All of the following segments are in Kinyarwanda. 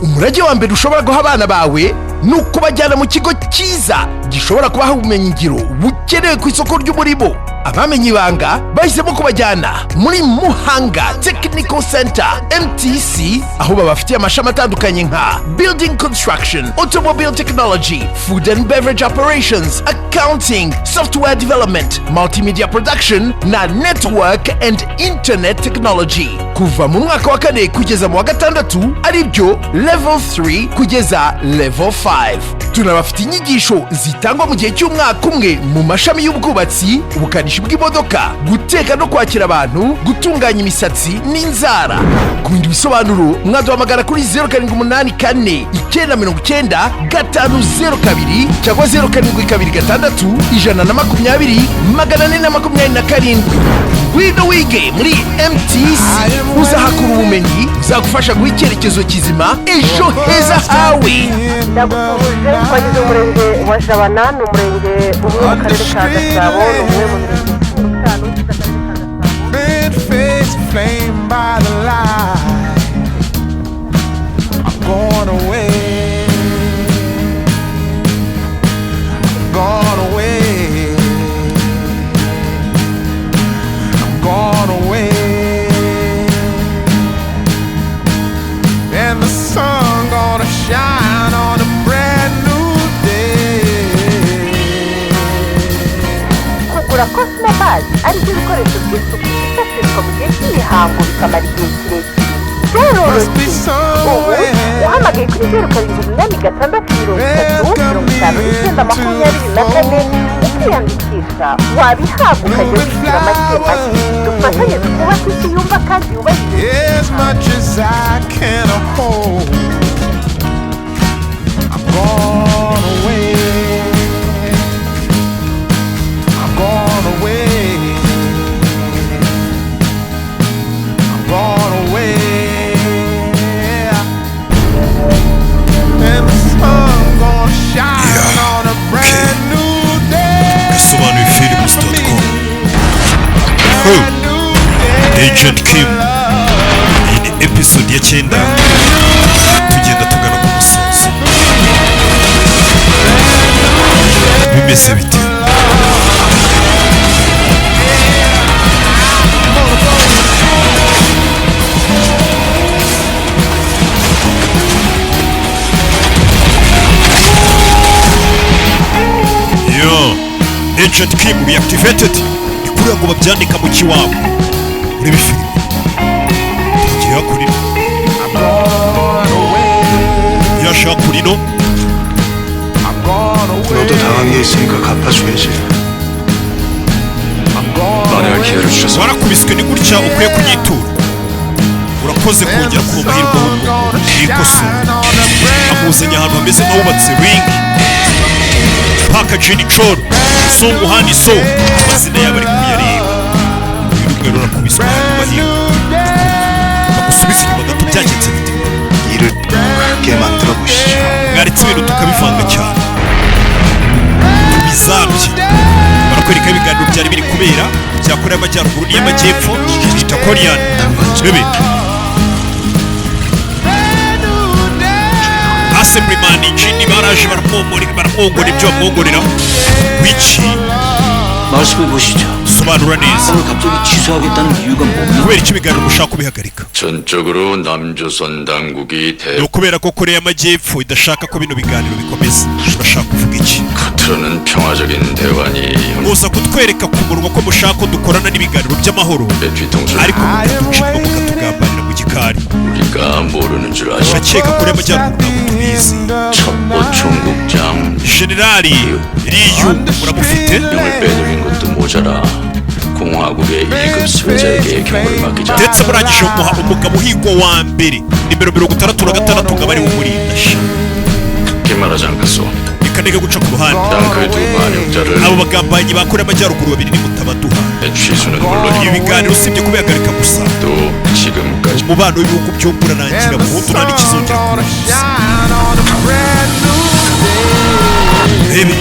umurage wa mbere ushobora guha abana bawe ni ukubajyana mu kigo cyiza gishobora kubaha ubumenyingiro bukenewe ku isoko ry'umurimo. Abamenye ibanga bahisemo kubajyana muri Muhanga Technical Center MTC, aho babafitiye amashami atandukanye nka Building Construction, Automobile Technology, Food and Beverage Operations, Accounting, Software Development, Multimedia Production na Network and Internet Technology. Kuva mu mwaka wa 4 kugeza mu wa 6 aribyo Level 3 kugeza Level 5. Tunabafite inyigisho zitangwa mu gihe cy'umwaka umwe mu mashami y'ubwubatsi, ubukanishi bw'imodoka, guteka no kwakira abantu, gutunganya imisatsi n'inzara. Ku bindi bisobanuro mwaduhamagara kuri 0784 990 502 cyangwa 0726 120 427. Wino wige muri MTC uzahakura ubumenyi uzagufasha guha icyerekezo kizima ejo heza hawe. Ndagusuhuje twagize umurenge wa Jabana, ni umurenge umwe mu karere ka Gasabo, ni umwe mu mirenge 5 ugize akarere ka Cosmobad aribyo bikoresho by'isuku byifashishwa mu gihe cy'imihango bikamara igihe kirekire. Byaroroshye. Ubu uhamagaye kuri 0786 ukiyandikisha wabihabwa ukajya wishyura make make. Dufatanye twubake isi yumva kandi yubahiriza. Agent Kim, iyi ni episode ya 9 tugenda tugana ku musozo. Bimeze bite? Yo, Agent Kim reactivated. Ikura ngo babyandika mu kiwabo. Muri bifilime tugiye kuri yashaka kuri no 너도 당한 게 있으니까 갚아줘야지. 만약에 기회를 주셔서 warakubiswe ni gutya ukwiye kunyitura. Urakoze kongera ku mahirwe y'ikosora. Amuzanye ahantu hameze nk'ahubatse ring packaging icoro songo hani so amazina yabo ari kuyareba. Urugero urakubiswe ahantu mahirwe bagusubiza inyuma gato byagenze bite? 일을 크게 만들어 보시죠. mwaritse ibintu tukabivanga cyane bizambye. Barakwereka ibiganiro byari biri kubera bya Korea y'Amajyaruguru n'iy'Amajyepfo bita Korean bebe. Assemblyman injini baraje baramwongora ibyo bamwongorera wiki 말씀해 보시죠. sobanura neza. 오늘 갑자기 취소하겠다는 이유가 뭡니까? kubera iki ibiganiro mushaka kubihagarika? 전적으로 남조선 당국이 ni ukubera ko Korea y'Amajyepfo idashaka ko bino biganiro bikomeza. Urashaka kuvuga iki? 겉으로는 평화적인 대화니 muza kutwereka ku munwa ko mushaka ko dukorana n'ibiganiro by'amahoro 내 뒤통수 ariko mukaducamo mukatugambanira mu gikari. 우리가 모르는 줄 아시죠? urakeka Korea y'Amajyaruguru ntabwo tubizi. 첩보 총국장 Generali Riyu muramufite? 명을 빼돌린 것도 모자라 공화국의 1급 수배자에게 경고를 맡기자. ndetse murangije umuha umugabo uhigwa wa mbere nimero 66 ngo bari umurinda. 그렇게 말하지 않겠소? bikanega guca ku ruhande. 그 두 반역자를 abo bagambanyi ba Korea y'Amajyaruguru babiri nimutabaduha. 내 취수는 물론 ibi biganiro usibye kubihagarika gusa 또 지금까지 umubano w'ibihugu byombi uranangira burundu nta n'ikizongera kubahuza. Rebe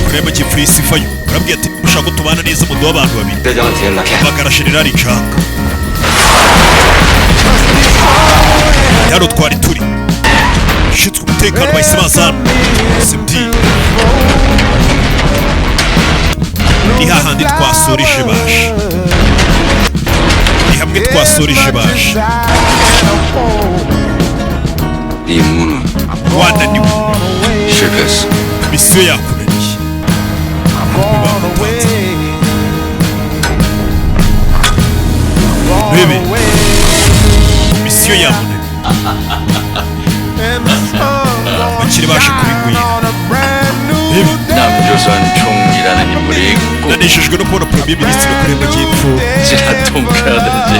Korea y'Amajyepfo y'isifayo urabwiye ati ushaka ko tubana neza muduha abantu babiri. 대장한테 연락해. bagara Generali Nshaka. Hano twari turi umutekano bahise baza SMD ni hahandi twasoreje basha ni hamwe twasoreje basha 임무는 wananiwe 실패했어. misiyo yakunaniye bebe misiyo yamunaniye bakiri bashe kubigwira bebe 남조선 총리라는 인물이 꼭 naneshejwe no kubona premier minisitiri w'akarere k'amajyepfo 지하통카든지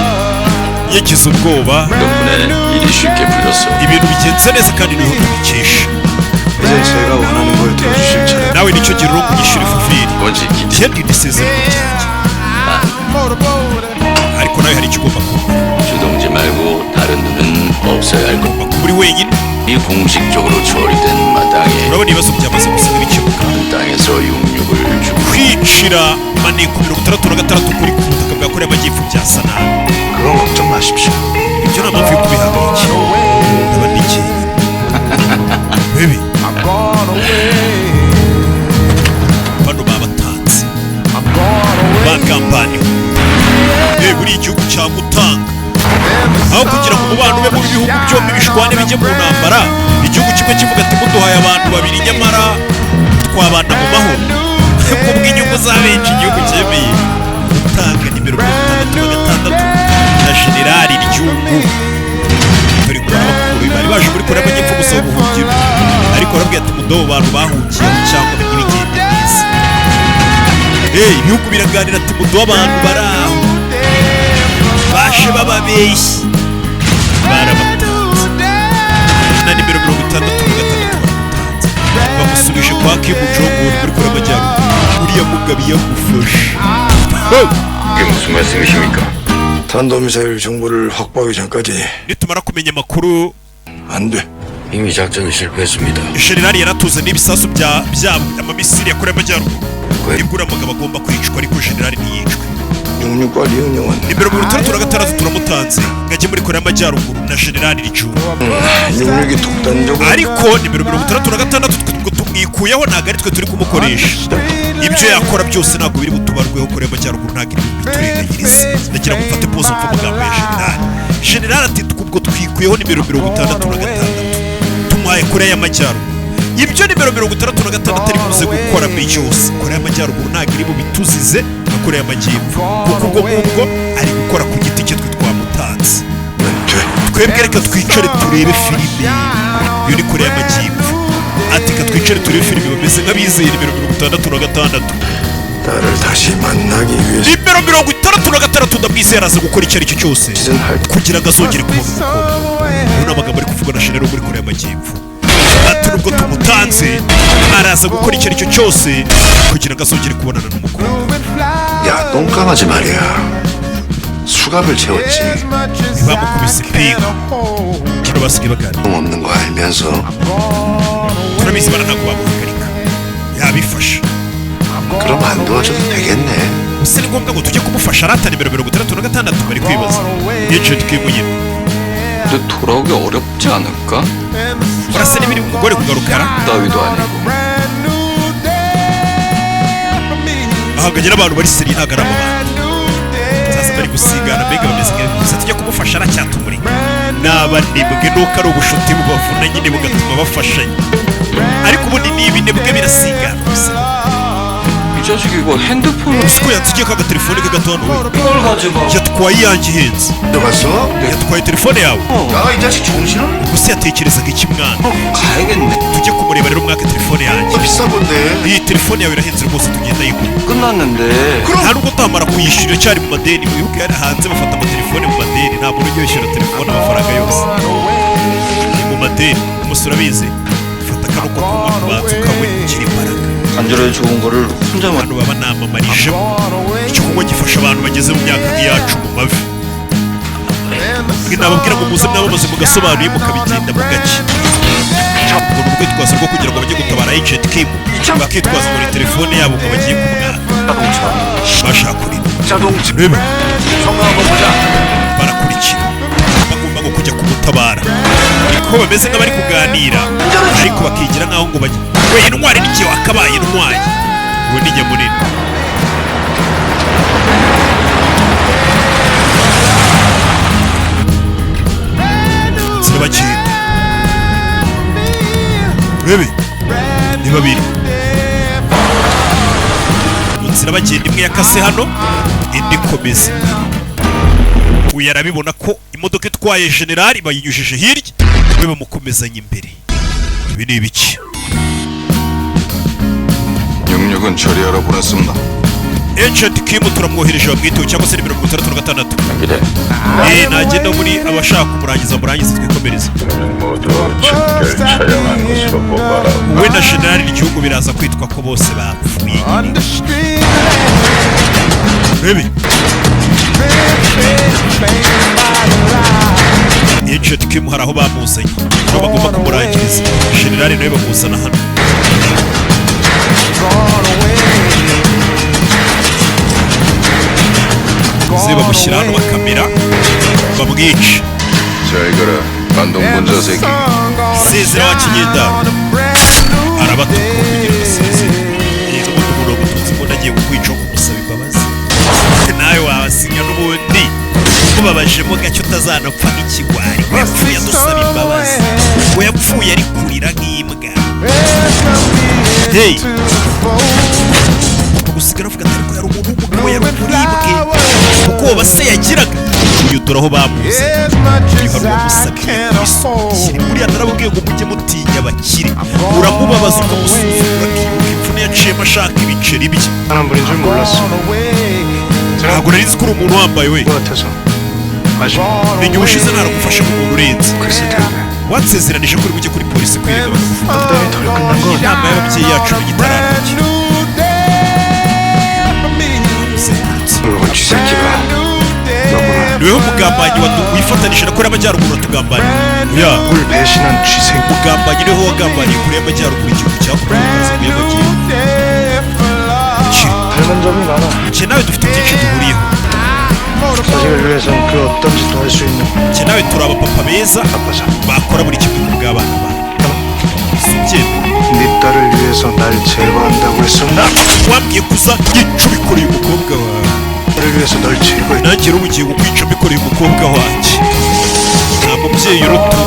yagize ubwoba 덕분에 일이 쉽게 풀렸어. ibintu bigenze neza kandi niho tubikesha 이제 제가 원하는 걸 들어주실 차례. nawe nicyo gihe uro kunyishyura ifufiri 뭔지 기대. cyari isezerano ryanjye ariko nawe hari icyo ugomba kuba 주동지 말고 다른 눈은 없어야 할 것. ugomba kuba uri wenyine 이 공식적으로 처리된 마땅해 urabona ibibazo byamaze gusiga bikemuka 땅에서 육육을 주고 kwicira maneko 66 kuri ku butaka bwa korea y'amajyepfo byasa nabi 그건 걱정 마십시오. ibyo nta mpamvu yo kubihangayikira ndaba nikeye bebi bano babatanze bagambaniwe buriya igihugu cyagutanga aho kugira ngo umubano ube mu bihugu byombi bishwane bijye mu ntambara igihugu kimwe kivuga ati muduhaye abantu babiri nyamara twabana mu mahoro kubw'inyungu za benshi igihugu cyemeye gutanga nimero 66 na generali igihugu turi kubona bakuru bari baje muri korea y'amajyepfo gusaba ubuhungiro ariko arabwira ati mudobo abantu bahungiye cyangwa ntibigende neza ibihugu biraganira ati mudobo abantu bari aho bashe bababeshyi barabatanze na nimero 66 baramutanze bamusubije kwa Kim Jong-un muri korea y'amajyaruguru uriya mugabo yagufashe 이게 무슨 말씀이십니까? 탄도미사일 정보를 확보하기 전까지 nitumara kumenya amakuru 안 돼. 이미 작전이 실패했습니다. generali yaratuzaniye ibisasu bya amamisiri ya korea y'amajyaruguru nibwo umugabo agomba kwicwa ariko generali ntiyicwe 66과 리은영은 nimero 66 turamutanze ngajye muri korea y'amajyaruguru na generali ricu 66이 독단적으로 ariko nimero 66 twe tumwikuyeho ntabwo ari twe turi kumukoresha ibyo yakora byose ntabwo biri butubarweho korea y'amajyaruguru ntabwo iri buturenganyirize ndagira ngo mfate pose mfa amagambo ya generali ati ubwo twikuyeho nimero 66 tumuhaye korea y'amajyaruguru ibyo nimero 66 ari buze gukora byose korea y'amajyaruguru ntabwo iri bubituzize na korea y'amajyepfo kuko ubwo ngubwo ari gukora ku giti cye twe twamutanze twebwe reka twicare turebe filime iyo ni korea y'amajyepfo ati ka twicare turebe filime bameze nk'abizeye nimero 66 나를 다시 만나기 위해서 nimero 66 ndamwizera aza gukora icyo ari cyo cyose kugira ngo azongere kubona umukobwa ubu ni amagambo ari kuvuga na generali muri korea y'amajyepfo ati nubwo tumutanze araza gukora icyo ari cyo cyose kugira ngo azongere kubonana n'umukobwa 야 똥강아지 말이야. 수갑을 채웠지. ntibamukubise pinga kino basigaye baganira 똥 없는 거 알면서 turabizi bana ntabwo bamuhagarika yabifasha 그럼 안 도와줘도 되겠네. gusa ni ngombwa ngo tujye kumufasha arata nimero 66 bari kwibaza yeje twimuye 근데 돌아오기 어렵지 않을까? urasa n'ibiri umugore kugarukara 따위도 아니고 ahagagira abantu bari seri ntabwo ari abantu sasa bari gusigana mbega bameze nk'aho gusa tujya kumufasha aracyatumuri n'abanebwe nuko ari ubushuti bubavuna nyine bugatuma bafashanya ariko ubundi n'ibinebwe birasigana gusa 이 자식 이거 핸드폰을 siko yansigiye ka telefone ke gato hano we 이걸 가지고 yatwaye iyanjye ihenze 들어갔어? yatwaye telefone yawe 야 이 자식 정신은 gusa yatekerezaga iki mwana 가야겠네. tujye kumureba rero mwaka telefone yanjye 비싼 건데. iyi telefone yawe irahenze rwose tugenda yigura 끝났는데 nta nubwo utamara kuyishyura cyari mu madeni wibuke yari hanze bafata amatelefone mu madeni nta muntu ujya wishyura telefone amafaranga yose ni mu madeni umusore abizi fata kano ko kunywa kubanza ukanywe ukiri imbaraga 관절에 좋은 거를 혼자만 abantu baba namamarijemo icyo kunywa gifasha abantu bageze mu myaka nk'iyacu mu mavi nababwira ngo muze mwamamaze mugasobanuye mukabigenda mu gake ubwo ni urwitwazo rwo kugira ngo bajye gutabara agent Kim bakitwaza ngo ni telefone yabo ngo bagiye kumwana bashaka kureba 자동차. reba 성공 한번 보자. barakurikira bagomba ngo kujya kumutabara ariko ko bameze nk'abari kuganira ariko bakigira nk'aho ngo bajye we intwari n'igihe wakabaye intwari uwo ni njye munini zirabagenda bebe ni babiri inzira bagenda imwe yakase hano indi ikomeza uyu arabibona ko imodoka itwaye generali bayinyujije hirya we bamukomezanya imbere ibi ni ibiki 영역은 처리하러 보냈습니다. Agent Kim turamwohereje bamwiteho cyangwa se nimero 36 그래. nagenda muri abashaka kumurangiza twikomereza 모두 집결 촬영한 것으로 보고하라. we na generali igihugu biraza kwitwa ko bose bapfuye bebe Agent Kim hari aho bamuzanye aho bagomba kumurangiriza generali nawe bamuzana hano ziba mushyira hano bakamera bamwica 자 이거라 반동분자 새끼. sezera wa kinyendaro arabatuka kugira ngo asezere n'ubundi umuntu wagututse mbona agiye kukwica kumusaba imbabazi nawe wabasinya n'ubundi mubabajemo gake utazanapfa nk'ikigwari we yapfuye adusaba imbabazi we yapfuye ari kurira nk'imbwa hey gusigara avuga ati ariko yari umuntu w'umugabo yari umuribwe kuko uwo base yagiraga uyu dore aho bamuze uyu hari uwamusabye ishyira buriya narababwiye ngo mujye mutinya abakire uramubabaza ukamusuzugura akibuka imvune yaciyemo ashaka ibiceri bye 사람 부린 줄 몰랐어. ntabwo nari nzi ko uri umuntu wambaye we 것 같아서. 아쉽네. menya ubushize naragufashe nk'umuntu urenze 그랬을 텐데. wansezeranije ko uri bujye kuri polisi kwiga 덕담이 덜 끝난 거. inama y'ababyeyi yacu n'igitaramo 그건 쥐새끼가 너구나. niweho umugambanyi wifatanije na kure y'amajyaruguru atugambanya ya 뭘 배신한 쥐새끼. umugambanyi niho wagambaniye kure y'amajyaruguru igihugu cyakurukaza mu y'amajyepfo 닮은 점이 많아. njye nawe dufite byinshi duhuriyeho 자식을 위해선 그 어떤 짓도 할 수 있는 njye nawe turi abapapa beza 아빠잖아. bakora buri kimwe ku bw'abana babo si ubyemera 네 딸을 위해서 날 제거한다고 했었나? wambwiye kuza yica ubikoreye umukobwa wawe 나를 위해서 널 제거해. nanjye rero ugiye kukwica mbikoreye umukobwa wanjye nta mubyeyi uruta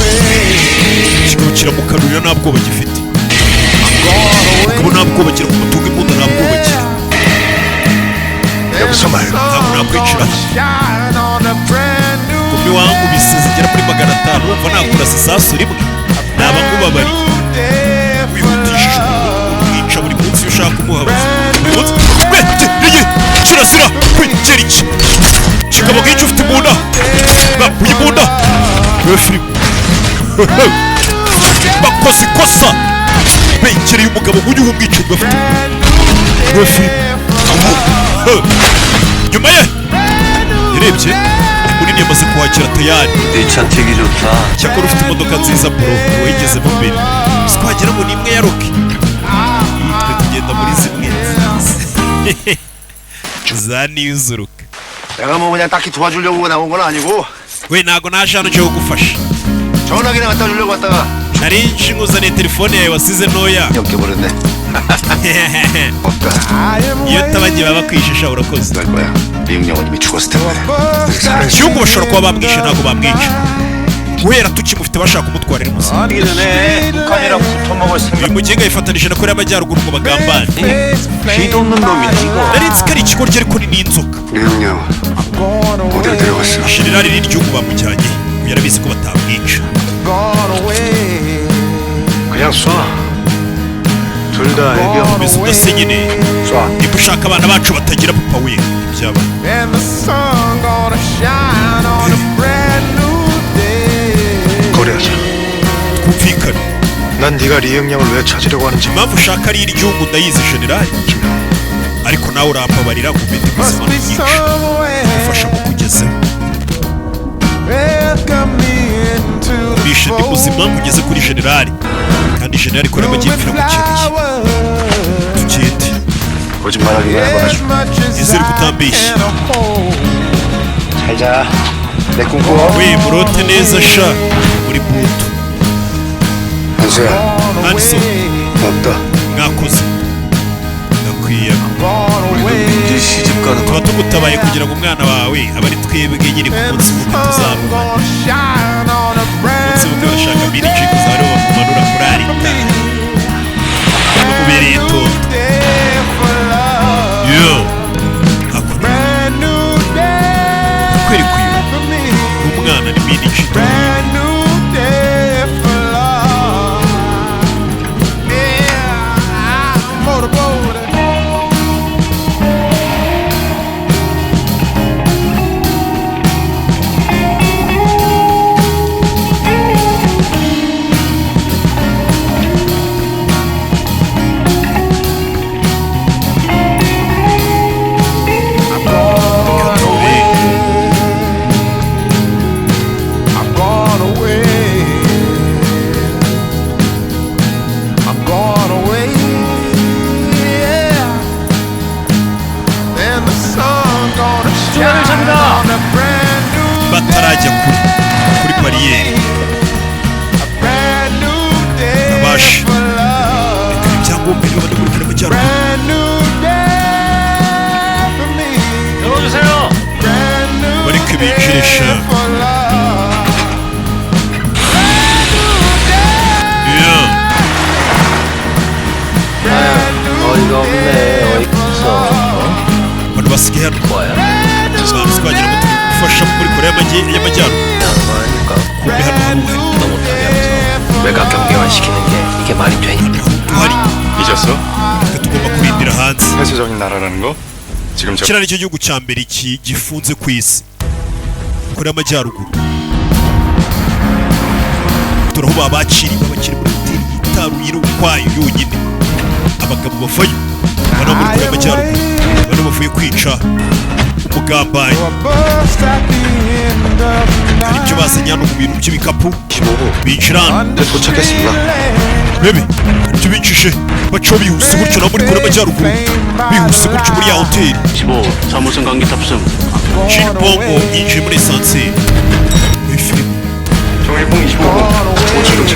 undi kigabo kiramukanurira nta bwoba gifite umugabo nta bwoba agira ku mutungo imbunda nta bwoba agira 여기서 말고 ntabwo nakwicira kumbi wankubise zigera kuri 500 wumva nakurasa isasu rimwe naba nkubabariye wihutishije umwica buri munsi iyo ushaka umuhabaza buri munsi kirazira kwegera iki kigabo nk'icyo ufite imbunda uyu imbunda we filimu bakoze ikosa begereye umugabo nk'uyu w'umwicanyi bafite imbunda we filimu nyuma ye yarebye munini yamaze kuhakira tayari 차 되게 좋다. cyakora ufite imodoka nziza bro wayigezemo mbere twagera mu nimwe ya roki twe tugenda muri zimwe za niyuzuruka 내가 뭐 그냥 딱히 도와주려고 나온 건 아니고 we ntago naje hano nje kugufasha 전화기나 갖다 주려고 왔다가 nari nje nguzaniye telefone yawe wasize ntoya 엮여버렸네. 없다. iyo utabagiye baba bakwishisha urakoze 날 거야. 미응영은 이미 죽었을 텐데. igihugu bashobora kuba bamwishe ntabwo bamwica guhera tukimufite bashaka kumutwarira umuzigo 하기 전에 북한이랑 붙어먹을 생각 uyu mugenga yifatanije na korea y'amajyaruguru ngo bagambane 피도 없는 놈이네 이거. nari nzi ko ari ikigoryi ariko ni n'inzoka 미응영 어디로 데려갔어? generali n'igihugu bamujyanye yarabizi ko batamwica 그냥 쏴. 둘 다 애기 없는 komeza udase nyine 쏴. niba ushaka abana bacu batagira papa we ibyaba 거래하자. twumvikane 난 네가 리응양을 왜 찾으려고 하는지 impamvu ushaka ari iy'igihugu ndayizi generali ariko nawe urampabarira ngo umete ubuzima bwinshi ufasha mu kugezeho urishe ndi muzima ngugeze kuri generali kandi generali kora amajyepfo iramukeneye tugende 거짓말하기가 해봐가지고. izere kutambeshya 잘자. 내 꿈꿔. 왜 무로테 neza sha muri butu 한수야 한소 없다. mwakoze ndakwiye 이제 시집 가는 tuba tugutabaye kugira ngo umwana wawe abe ari twebwe nyine ku munsi w'ubukwe tuzamubona umunsi w'ubukwe barashaka miriji kuzaba aribo bakumanura kuri arita bamubereye itoto yo akwereka uyu umwana ni miriji batarajya kuri bariyeri abashe reka ibyangombwa niba bari muri 열어주세요. bareke binjirisha 어이가 없네. 어이가 없어. abantu basigaye hano abantu twagira ngo tugufasha muri korea y'amajyaruguru 양보하니까 kumbe hano hari uhari 너 못하게 하면서 외곽 경계만 시키는 게 이게 말이 되니? uhari 잊었어? reka tugomba kurindira hanze 폐쇄적인 나라라는 거? 지금 저 kiriya nicyo gihugu cya mbere gifunze ku isi korea y'amajyaruguru turaho babakiriye babakiri muri hoteli yitaruye ukwayo yonyine abagabo bavayo bano muri korea y'amajyaruguru bano bavuye kwica umugambanyi hari ibyo bazanye hano mu bintu by'ibikapu binjira hano 도착했습니다. rebe hari ibyo binjije bacaho bihuse gutyo na muri korea y'amajyaruguru bihuse gutyo muri ya hoteli 15 사무선 관계 탑승. Bongo yinjiye muri esanseri 정일봉 25분 도착 도착.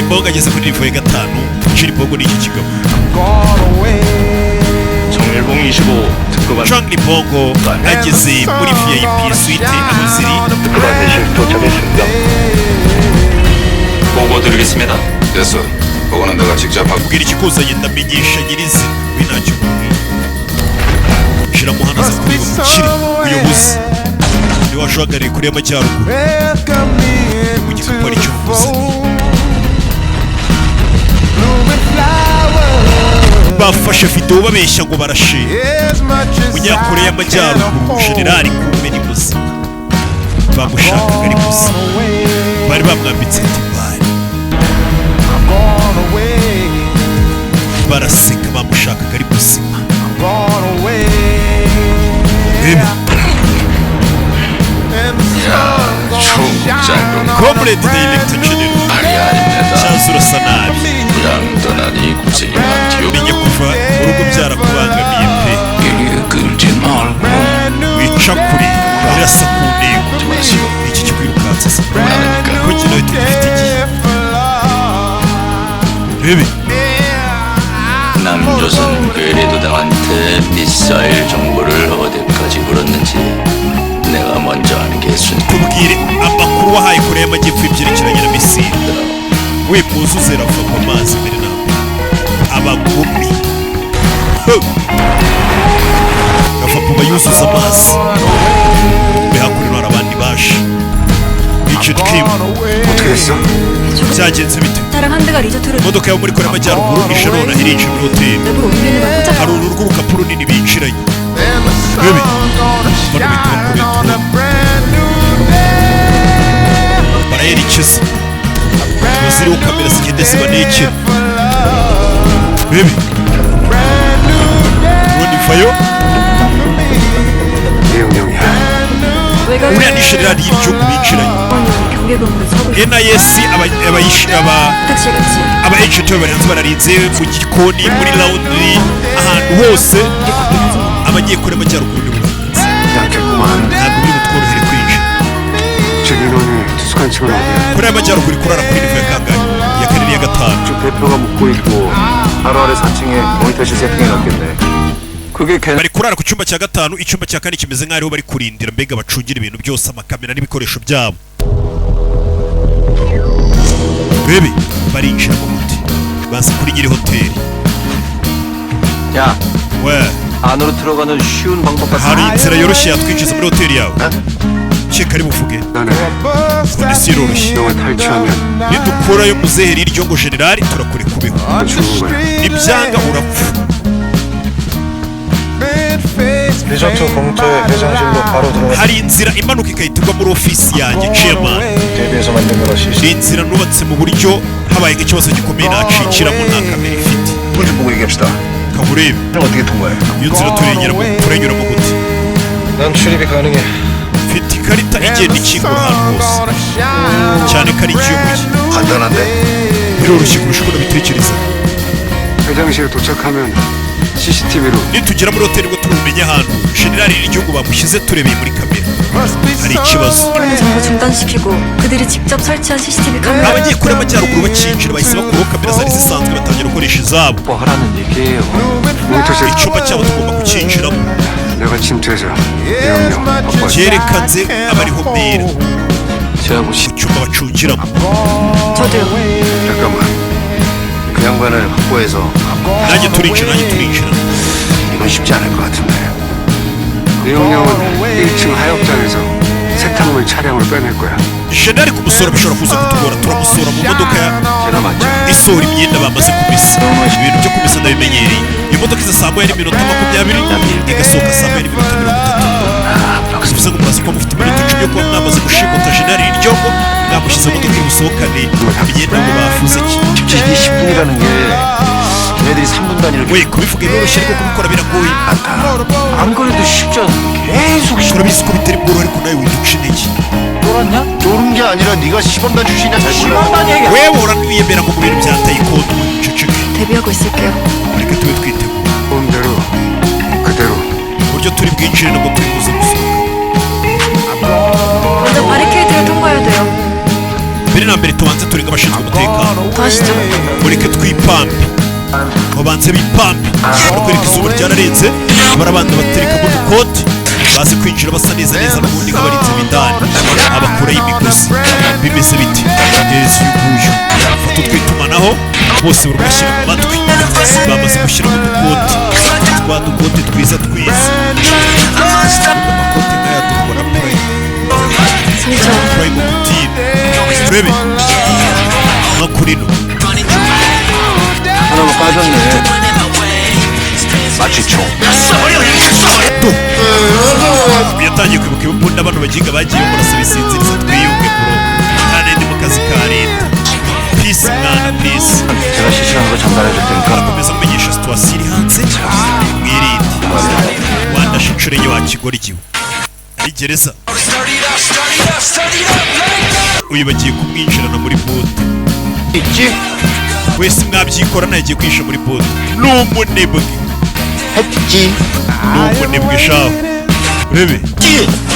Bongo ageze kuri nivo ya gatanu Bongo ni iki kigabo 정일봉 25 특급 Bongo ageze muri VIP suite aho ziri 특급 안내실 도착했습니다. 보고 드리겠습니다. 됐어. 그거는 내가 직접 하고. kubwira ikikuzanye ndamenyesha nyirizina binacyo shiramo hano aza kureba umukire uyobozi niwe wajuhagarariye kuri y'amajyaruguru mu gikapu ari cyo muzanye bafashe video babeshya ngo barashe umunyakure y'amajyaruguru generali kumbe ni muzima bamushakaga ari muzima bari bamwambitse tubari baraseka bamushakaga ari muzima 총장군 Comrade Director General 말이 아닙니다. 샤즈 urasa nabi 그냥 떠난 이 고생이만 뒤로 menye kuva mu rugo byarakubangamiye pe 이리 끌지 말고 wica kure urasa ku ntego 마시고 iki kikwirukansa se 그러니까 ko kino tugifite igihe rebe 남조선 괴뢰도당한테 미사일 정보를 어디까지 물었는지 내가 먼저 하는 게 순서. tubwire amakuru wahaye kure y'amajyepfo ibyerekeranye na misiri we muzuze rava ku mazi mbere na mbere abagome gava puma yuzuza amazi mbe hakurino hari abandi baje Richard Kim 어떻게 됐어? byagenze bite 다른 한 대가 리조트로 imodoka yo muri korea y'amajyaruguru ijoro none irinjiye muri hoteli 내부로 옮기는 걸 포착. hari uru rw'urukapu runini binjiranye rebe bano bituma kure barayerekeza ziriho kamera zigenda zibanekera rebe rundi vayo 이응용이야. 외곽 uriya ni generali y'igihugu binjiranye 경계동으로 서고 있어. NIS 택시 같이 aba agent be barenze bararinze mu gikoni muri laundry ahantu hose abagiye kure y'amajyaruguru nibo barinze 낫겠구만. ntabwo biri butworohere kwinjira 층은 어디야? korea y'amajyaruguru kurara kuri nivo ya kangahe iya kane n'iya gatanu 쭉 대표가 묵고 있고 바로 아래 4층에 모니터실 세팅해 놨겠네. 그게 걔 bari kurara ku cyumba cya gatanu icyumba cya kane kimeze nk'aho ariho bari kurindira mbega bacungira ibintu byose amakamera n'ibikoresho byabo bebe barinjira mu muti baza kuri nyiri hoteli 야, we 안으로 들어가는 쉬운 방법 hari 같아. inzira yoroshye yatwinjiza muri hoteli yawe cyeka ari buvuge 나는 ubundi si iroroshye 너가 탈취하면 nidukurayo muzehe riryo ngo generali turakurekubeho 죽은 거야. nibyanga urapfa 리조트 공터의 회장실로 바로 들어가. hari inzira imanuka igahita igwa muri ofisi yanjye chairman 대비해서 만든 거라 시시. ni inzira nubatse mu buryo habaye ikibazo gikomeye nacikiramo nta kamera ifite 뭘 좀 보고 얘기합시다. kaburebe 어떻게 통과해? iyo nzira turanyuramo gute 난 출입이 가능해. mfite ikarita igenda ikingura ahantu hose cyane ko ari icy'umujyi 간단한데? biroroshye kurusha uko nabitekereza 회장실 도착하면 CCTV로 nitugera muri hoteli ngo tubumenye ahantu generali n'igihugu bamushyize turebeye muri kamera hari ikibazo 이번에 정보 중단시키고 그들이 직접 설치한 CCTV 카메라 abagiye kure y'amajyaruguru bakinjira bahise bakuraho kamera zari zisanzwe batangira gukoresha izabo 뭐 하라는 얘기예요. 모니터실 icyumba cyabo tugomba kukinjiramo 내가 침투해서 명령 확보할 byerekanze abariho mbera 제하고 mu cyumba bacungiramo 저도요. 잠깐만 그 양반을 확보해서 nanjye turinjira 이건 쉽지 않을 것 같은데 내용량은 1층 하역장에서 세탁물 차량으로 빼낼 거야 generali kumusora bishobora kuza kutugora turamusora mu modoka 제가 맞죠? isohora imyenda bamaze kumesa ibintu byo kumesa ndabimenyereye imodoka iza saa moya n'iminota 20 igasohoka saa moya n'iminota 30 bivuze ngo muraza kuba mufite iminota 10 yo kuba mwamaze gushimuta generali iryogo mwamushyize mu modoka imusohokane imyenda ngo bafuze 이게 10분이라는 게 걔네들이 3분 단위로 we kubivuga biroroshye ariko kubikora biragoye 안 그래도 쉽지 않아. 계속 turabizi ko bitari bworohe ariko nawe widuca intege 놀았냐? 노는 게 아니라 네가 시범단 출신이냐 잘 몰라 10분 얘기. wewe uhora wiyemera ngo mu bintu bya taekwondo ceceke 데뷔하고 있을게요. reka tube twiteguye 본 대로 그대로 uburyo turi bwinjire nabwo turi buze gusohoka 먼저 바리케이드를 통과해야 돼요. mbere na mbere tubanze turinga abashinzwe umutekano 더 하시죠. mureke twipambe babanze bipambe bakwereka izuba ryararenze barabanza baterekamo udukoti bazi kwinjira basa neza n'ubundi nk'abarinzi b'indani abakuraho imigozi bimeze biti heza uyu nguyu fata utwitumanaho bose buri umwe ashyira mu matwi bamaze gushyiramo udukoti twa dukote twiza amakoti nk'aya dukora 상처. purayime mutine turebe nka kuri no 하나가 빠졌네. 마취총. yatangiye kwibuka imbunda abantu bagiga bagiye murasa bisinziriza twiyunge bro kandi ndi mu kazi ka leta peace mwana peace 제가 실시간 거 전달해줄 테니까 arakomeza kumenyesha situwasiyo iri hanze mwirinde wandashe inshoreye wa kigori igiwe ari gereza uyu bagiye kumwinjirana muri bote 있지? wese mwabyikora nagiye kwisha muri bote n'umunebwe 했지 n'umunebwe shaho urebe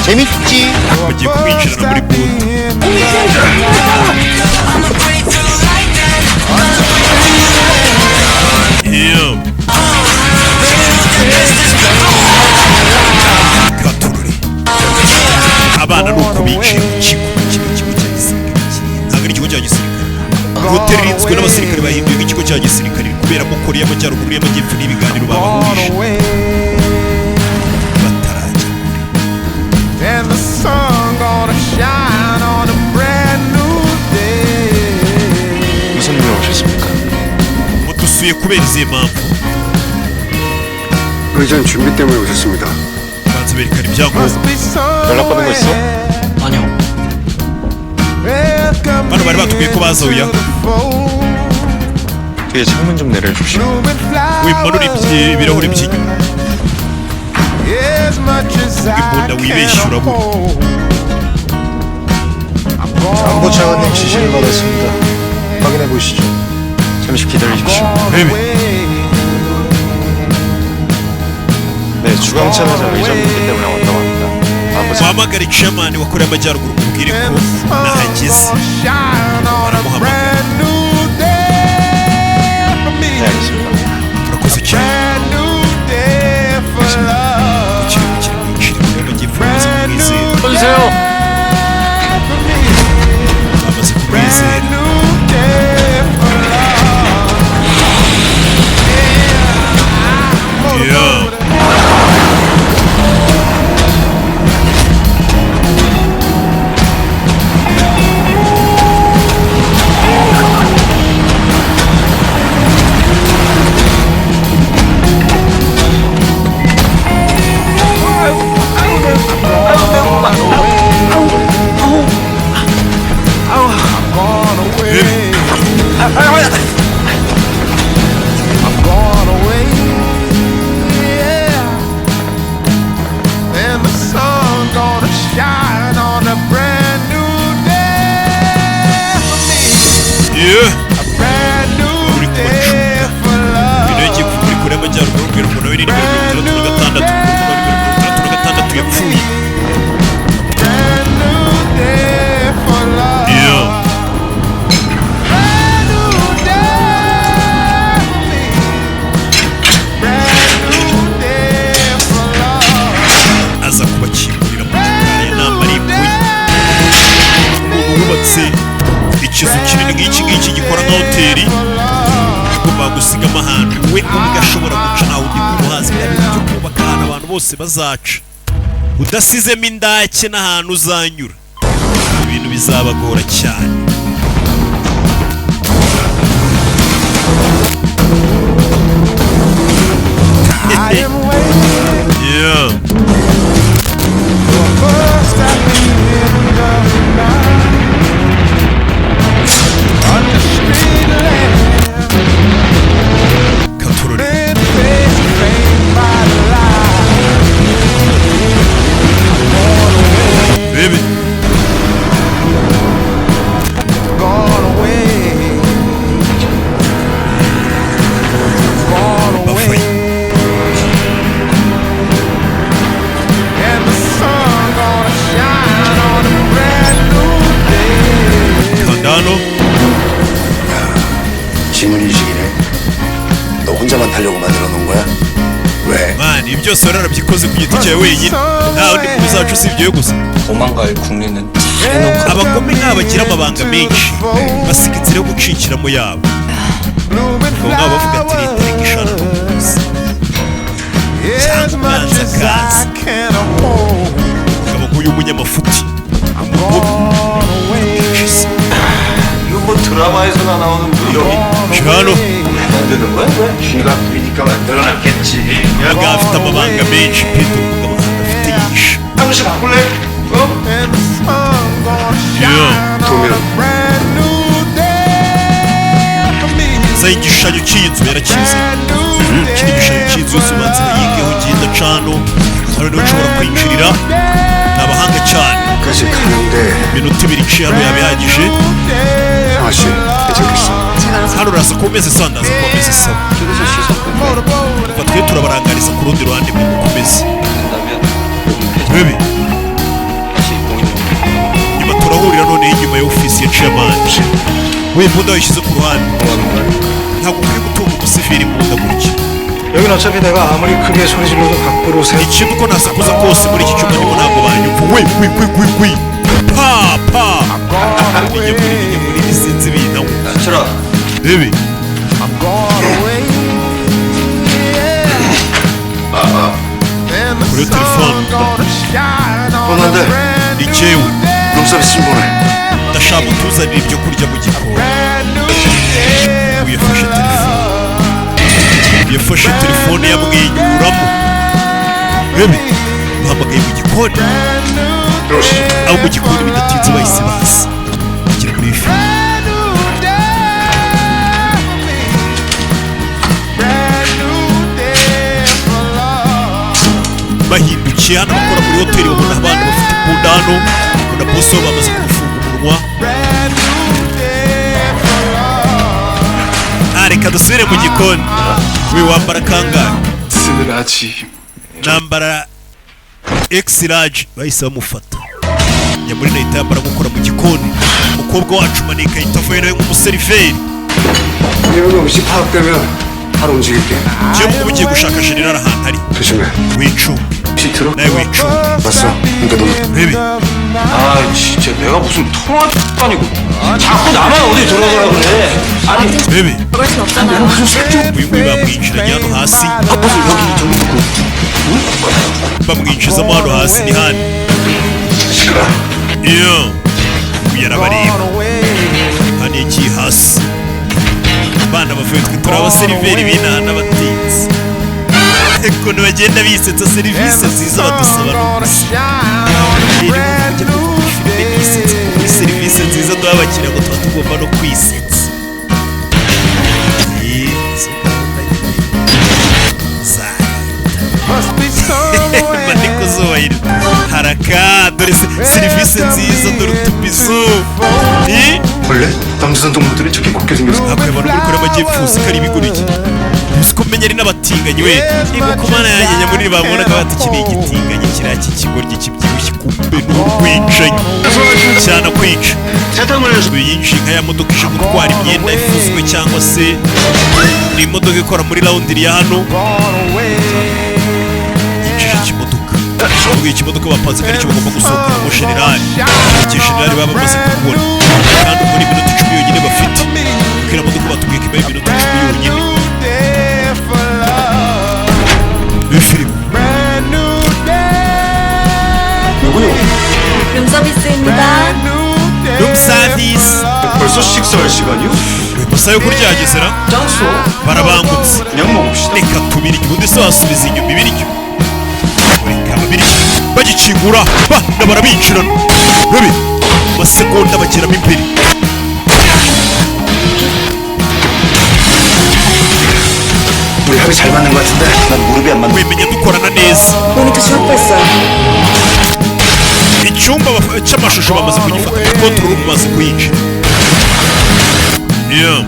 재밌지 bagiye kumwinjirana muri bote iyo katururi abana ni uko binjiye mu kigo cya gisirikare ntabwo ari ikigo cya gisirikare hoteli irinzwe n'abasirikare bahinduye nk'ikigo cya gisirikare kubera ko korea y'amajyaruguru y'amajyepfo n'ibiganiro babahurije batarajya And the sun gonna shine on a brand new day. 무슨 일 오셨습니까? mudusuye kubera izihe mpamvu 의전 준비 때문에 오셨습니다 banze berekana ibyangombwa Must be some 연락받은 거 있어? 아니요. bano bari batubwiye ko bazahuya 뒤에 창문 좀 내려주십시오 wimanura ibirahuri by'inyuma imbunda wibeshye urabura 안보 차관님 지시를 받았습니다 확인해 보시죠 잠시 기다리십시오 urebe 네 주광차에서 의전 준비 때문에 왔다고 합니다 wahamagare chairman wa korea y'amajyaruguru mubwire ko nahageze baramuhamagara urakoze cyane bamaze kumwizera ikizu kinini nk'iki ngiki gikora nka hoteli ugomba gusigamo ahantu we ubwo ashobora guca nawe undi muntu hazi byo kubaka ahantu abantu bose bazaca udasizemo indake n'ahantu uzanyura ibintu bizabagora cyane. Yeah. 너 혼자만 타려고 만들어 놓은 거야? 왜? 만, 이bi byose wararabyikoze ku giti cyawe wenyine nta undi muntu uzaca usibyeyo gusa. 도망갈 국리는 해놓고 abagome nk'abagira amabanga menshi basiga inzira yo gucikiramo yabo ngo nk'abo bavuga ati leta reka ishana n'umuguzi cyangwa umwanzi akaza ukaba nk'uyu munyamafuti umugome umwinjiza 이거 뭐 드라마에서나 나오는 무덤이 hano 만드는 거야? 왜? 쥐가 비니까 만들어놨겠지. yaga afite amabanga menshi pedo umugabo afite yishe 사무실 바꿀래? 어? 도면 za igishushanyo cy'inzu yarakize kiri igishushanyo cy'inzu yose ubanza yigeho ugenda cano hano niho ushobora kwinjirira ni abahanga cyane 까지 가는데 iminota ibiri iciye hano yabihagije 아씨 저기 있어. hano urasa ku meza isa ndaza ku meza isa 저기서 시선 kuva twe turabarangariza ku rundi ruhande mu mukomeze 끝나면 여기 webi 다시 공인용 nyuma turahurira noneho inyuma ya ofisi ya chairman we imbunda wayishyize ku ruhande ntabwo ukwiye gutunga umusivili imbunda gutya 여긴 어차피 내가 아무리 크게 소리 질러도 밖으로 새. ikintu uko nasakuza kose muri iki cyumba nibo ntabwo banyumva we pa inyamuri isinzi binawe 수철아 bebi kuri telefone 번호인데 ni jewe 룸서비스 좀 보내. ndashaka utuzanira ibyo kurya mu gikoni yafashe telefone yamwenyuramo bebi bahamagaye mu gikoni abo mu gikoni bidatinze bahise baza bagera muri ifi bahindukiye hano bakora muri hoteli babona abantu bafite imbunda hano babona bose bo bamaze kufunga umunwa reka dusubire mu gikoni we wambara kangahe 스라지. nambara x large bahise bamufata nyamuri leta yamara gukora mu gikoni umukobwa wacu manika ahita avuye nawe nk'umuseriveri 이런 음식 파악되면 바로 움직일게. 지금 무기에 구shaka general ahantu ari 조심해. wicunge 혹시 들어? nawe wicunge 봤어? 그러니까 너 bebi 아 진짜 내가 무슨 통화도 아니고 자꾸 나만 어디 들어가라 그래. 아니 bebi 그럴 순 없잖아요. uyu nguyu bamwinjiranye hano hasi bamwinjizamo hano hasi ni hano iyo uyu arabareba hano yagiye hasi abana bavuye twe turi abaseriveri b'inaha n'abatinzi ukuntu bagenda bisetsa serivisi nziza badusaba n'ubusa rero mujya kuvuga filime nisetsa kuri serivisi nziza duha abakiriya ngo tuba tugomba no kwisetsa maniko zubahiro haraka dore serivisi nziza dore utubizo 원래 남자선 동무들이 저렇게 곱게 생겼어. hakureba no muri kure amajyepfo uzi ko ari ibiguriki uzi ko umenya ari n'abatinganyi we niba ku mana yanjye nyamuri babonaga bati iki ni igitinganyi kiriya cy'ikigoryi kibyibushye kumbe ni urwinjanyi cyane kwica uyu yinjiye nka ya modoka ije gutwara imyenda ifuzwe cyangwa se ni imodoka ikora muri rawundiri ya hano yinjije ikimodoka ubwo ikimodoka bapanze ko aricyo bagomba gusohokana mu generali igihe generali baba bamaze kubona kandi muri minota 10 yonyine bafite kira modoka batubwiye ko ibaye minota 10 yonyine filime 룸 서비스입니다. 룸 서비스 벌써 식사할 시간이요? 왜 벌써 yo kurya yagezera 짱수 barabangutse 그냥 먹읍시다. reka tubirye ubundi se wasubiza inyuma ibiryo reka babirye bagikingura na barabinjirana babi amasegonda bageramo imbere 우리 합이 잘 맞는 것 같은데 난 무릎이 안 맞는. wemenya dukorana neza 모니터 좀 확보했어요. icyumba cy'amashusho bamaze kugifata control bamaze kuyinjira yeah.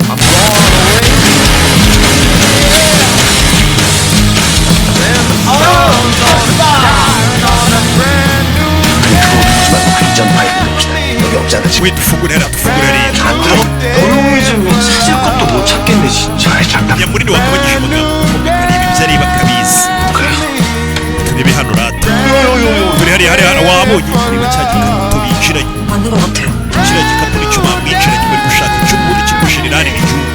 여기 없잖아 지금. 왜 두fu구래라 두fu구래리 안 들어. 너무 좀 찾을 것도 못 찾겠네 진짜. 아이, 장난. ya muri ni wakabanyije amagambo hari ibibyari bakabizi turebe hano rata turi hariya wabonye niba cya gikapu binjiranye 맞는 것 같아요. kiriya gikapu nicyo bamwinjiranye bari gushaka icy'ubundi kigo generali n'igihugu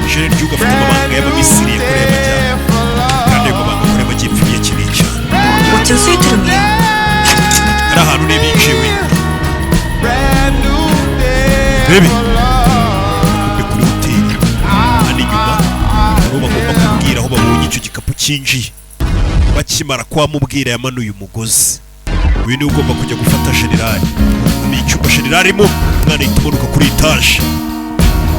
generali n'igihugu afite amabanga y'abamisiri yakoreye amajyaruguru kandi ayo mabanga akoreye amajyepfo niyo akeneye cyane 멋진 스위트룸이에요. hari ahantu ureba yinjiye we rebe kumbe kuri hoteli hano inyuma nabo bagomba kubwira aho babonye icyo gikapu cyinjiye bakimara kwamubwira yamanuye umugozi uyu niwe ugomba kujya gufata generali ni icyumba generali mo umwana ahita umanuka kuri etaje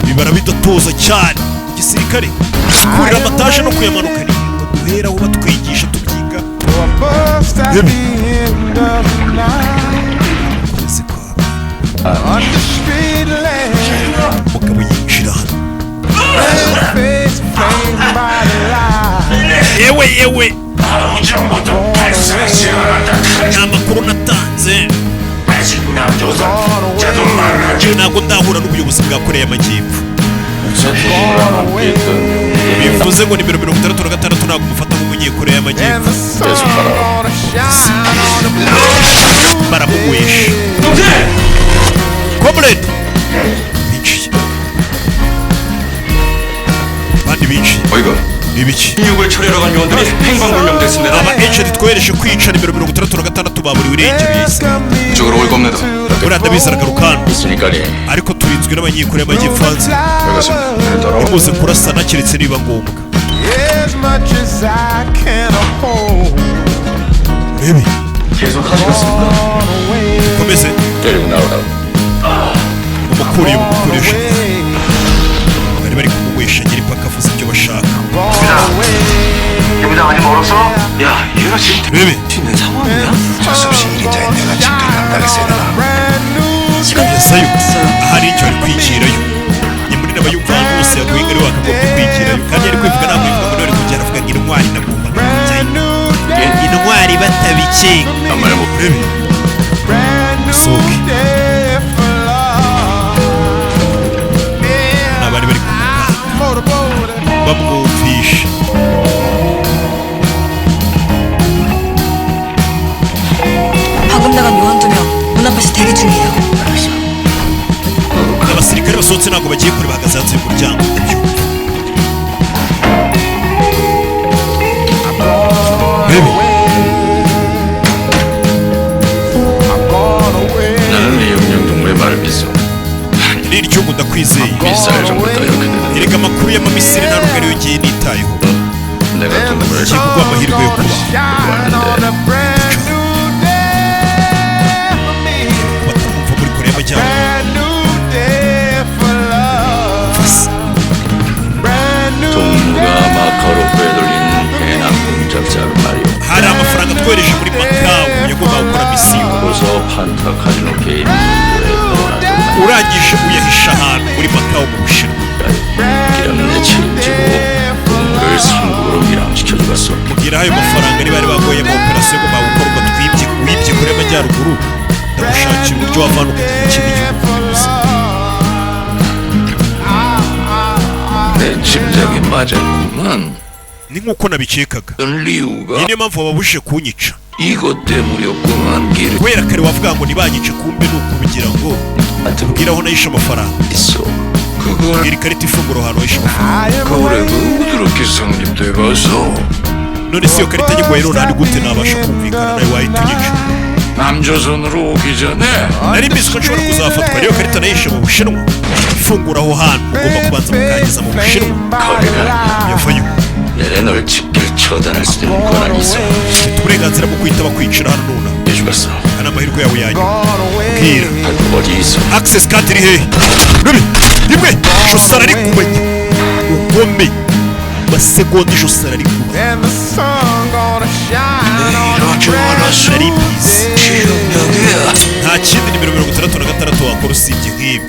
bibara bidatoza cyane igisirikare kurira amataje no kuyamanuka ni ibintu duhera aho batwigisha tubyiga rebe komeze kwa umugabo yinjira hano yewe nta makuru natanze ntabwo ndahura n'ubuyobozi bwa koreya y'amajyepfo bivuze ngo nimero 66 ntabwo umufata nk'umunyekoreya y'amajyepfo baramugwisha comrade binjiye abandi binjiye 어이가 ibiki 육을 처리하러 간 요원들이 행방불명됐습니다. aba agent twohereje kwica nimero 66 baburiwe irengero yise 이쪽으로 올 겁니다. buriya ndabizi aragaruka hano 있으니까니 ariko turinzwe n'abanyekoreya y'amajyepfo hanze 알겠습니다. 네, 따라와. rwose kurasana keretse niba ngombwa rebe 계속 하시겠습니까? komeze 데리고 나오라고. umukuriye umukoresha bari bari kumugwisha nyiri paka avuze ibyo bashaka 여기다 많이 멀었어? 야 얘가 지금 rebe 있는 상황이야? 어쩔 수 없이 1인자인 내가 지금 감당했어야 되나? 시간 yasayo 됐어요. ahari icyo ari kwigirayo nyamuri n'abayumva hano bose yaguye ngari wakagombye kwigirayo kandi ari kwivuga ntabwo yivuga ngo none kugera avuga ngo intwari nagombaga kujyayo intwari batabikinga 안 말고 rebe basohoke n'abari bari kumuganga bamwumvishe 방금 나간 요원 2명 문 앞에서 대기 중이에요. abasirikare basohotse ntabwo bagiye kure bahagaze hanze y'umuryango 나는 이영영 동무의 말을 믿어. rero igihugu ndakwizeye 미사일 정보다 이렇게 되는. erega amakuru y'amamisiri nta n'ubwo ariyo ngiye nitayeho 내가 동무를 ngiye kuguha amahirwe yo kuba 왔는데 batamwumva muri kure y'amajyaruguru 동무가 마카오로프에 돌린 해남 공작자로 말이오. hari amafaranga twohereje muri makawu yagombaga gukora misiyo 고서 판타 카지노 게임 문제에 넣어놨던 urangije uyahisha ahantu muri makawu mu bushinwa 기름내 책임지고 동무를 상국으로 밀항시켜주었어. mbwira ayo mafaranga niba bari bagoye mu operasiyo yagombaga gukorwa wibye kure y'amajyaruguru ndagushakira uburyo wavana ukajya mu kindi gihugu byihuse 내 짐작이 맞았구만. ni nk'uko nabikekaga 그 이유가 iyi niyo mpamvu wababujije kunyica 이것 때문이었구만. 길을 kubera kare wavuga ngo ntibanyice kumbe ni ukubigira ngo mbwira aho nahishe amafaranga 있어. 그걸 mbwira ikarita ifunguro ahantu wahishe amafaranga 거래가 그렇게 성립돼가서 none si iyo karita nyiguhaye none hari gute nabasha kumvikana nawe wahita unyica 남조선으로 오기 전에 nari mbizi ko nshobora kuzafatwa niyo karita nahishe mu bushinwa ifungura aho hantu mugomba kubanza mukangiza mu bushinwa 거래가 yavayo 내래 널 집길 처단할 수 있는 권한이 있어. ufite uburenganzira bwo guhita bakwicira hano nona 해주겠어. aya ni amahirwe yawe yanyuma bwira 발톱 어디 있어? access card iri hehe rubi rimwe ijosi ararikubanye ugome masegonda ijosi ararikuba 이럴 줄 알았어. nari mbizi 여기야. nta kindi nimero 66 wakora usibye nk'ibi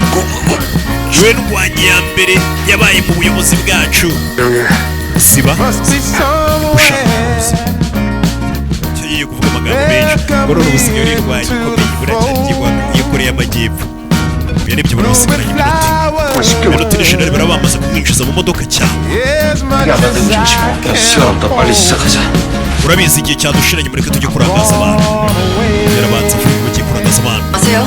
we ndwanye ya mbere yabaye mu buyobozi bwacu 영애 siba ushaka ubuzima cyo yiye kuvuga amagambo menshi ngo none ubusigaye urirwanya ukomeye buracyari iyo Koreya y'Amajyepfo yarebye buri basigaranye iminota n'ijana bari bamaze kumwinjiza mu modoka cyane 시간 없다. 빨리 시작하자. urabizi igihe cyadushiranye mureke tujye kurangaza abantu yarabanza avuga ngo ugiye kurangaza abantu 아세요?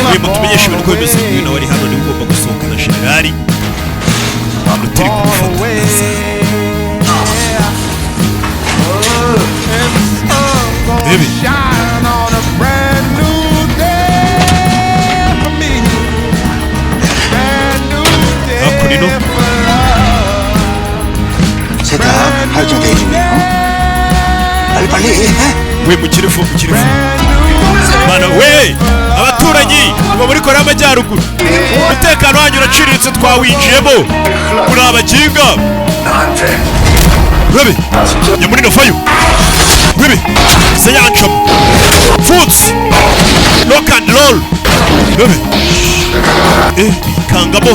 uyu mutumenyesha ibintu ko bimeze uyu nawe ari hano niwe ugomba gusohokana generali hano turi kumufata neza bebe hakuno ino 세탁 할증 대기 중이에요. 빨리 해. we mukirifu mana we abaturanyi uba muri Koreya y'Amajyaruguru umutekano wanyu uraciriritse twawinjiyemo muri abaginga bebe nyamurino fayo bebe seyancamo futsi lock and roll bebe kangamo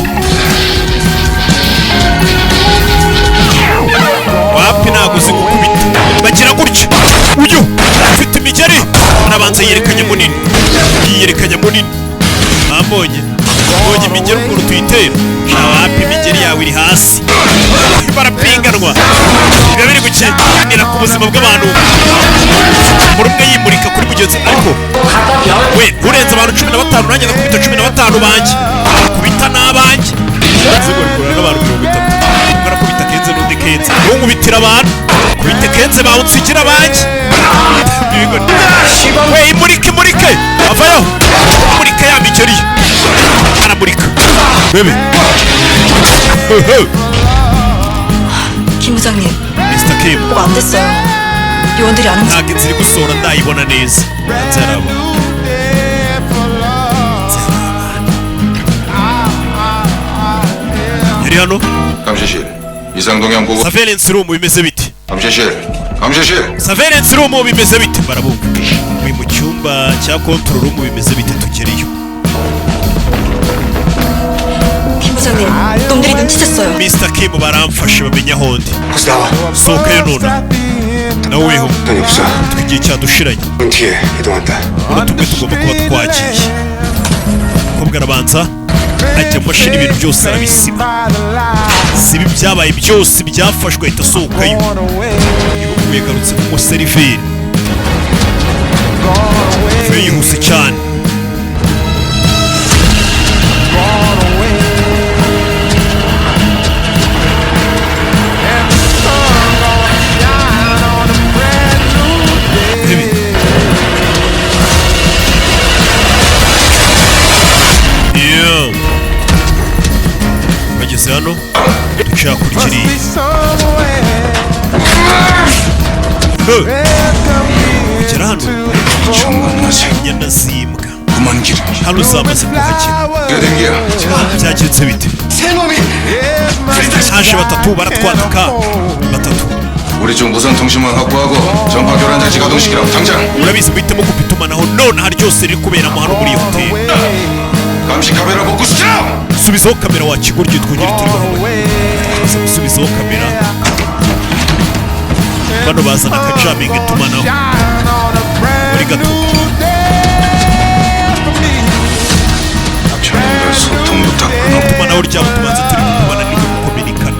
wapi naguze gukubita bagira gutya uyu ufite imigeri arabanza yerekanye munini yiyerekanye munini ambonye mbonye imigeri ukuntu tuyitera sha wapi imigeri yawe iri hasi barapinganwa biba biri gukinira ku buzima bw'abantu buri umwe yimurika kuri mugenzi ariko we urenze abantu 15 nanjye ndakubita 15 banjye kubita n'abanjye nzego rikorana n'abantu 30 barakubita kenze n'undi kenze nkubitira abantu kubita kenze bawunsigira abanjye we imurike avayo murika ya migeri aramurika bebe 김 부장님, Mr. Kim 뭐 안 됐어요. 요원들이 아는 ntabwo inzira igusohora ndayibona neza nzaraba yari hano 감시실 이상동향 보고 surveillance room bimeze bite 감시실 surveillance room bimeze bite barabumva uri mu cyumba cya control room bimeze bite tugereyo 김 부장님, 놈들이 눈치챘어요. Mr. Kim baramfashe bamenya aho ndi 거기서 나와. sohokayo nona naweho 돈이 없어. igihe cyadushiranye 문 뒤에 이동한다. uno tumwe tugomba kuba twagiye umukobwa arabanza ajya mu mashini ibintu byose arabisiba si ibi byabaye byose byafashwe ahita asohokayo ibuku yagarutse nk'umuseriveri avuye yihuse cyane bageze hano dushaka kuri kiriya kugera hano inyana zimbwa 그만 길. hano zamaze kuhagera 댕기야. byagenze bite haje batatu baratwandika batatu 우리 쪽 무선 통신망 확보하고 전파 교란장치 가동시키라고 당장. urabizi muhitemo gupfa itumanaho nonaha ryose riri kuberamo hano muri iyi hoteli 감시 카메라 복구시키라. subizaho kamera wa kigoryi twongere turi baza gusubizaho kamera bano bazana akajaminga itumanaho muri gato 저희가 소통부터 끊어. itumanaho ryabo tubanza turi kubana nibyo gukominikana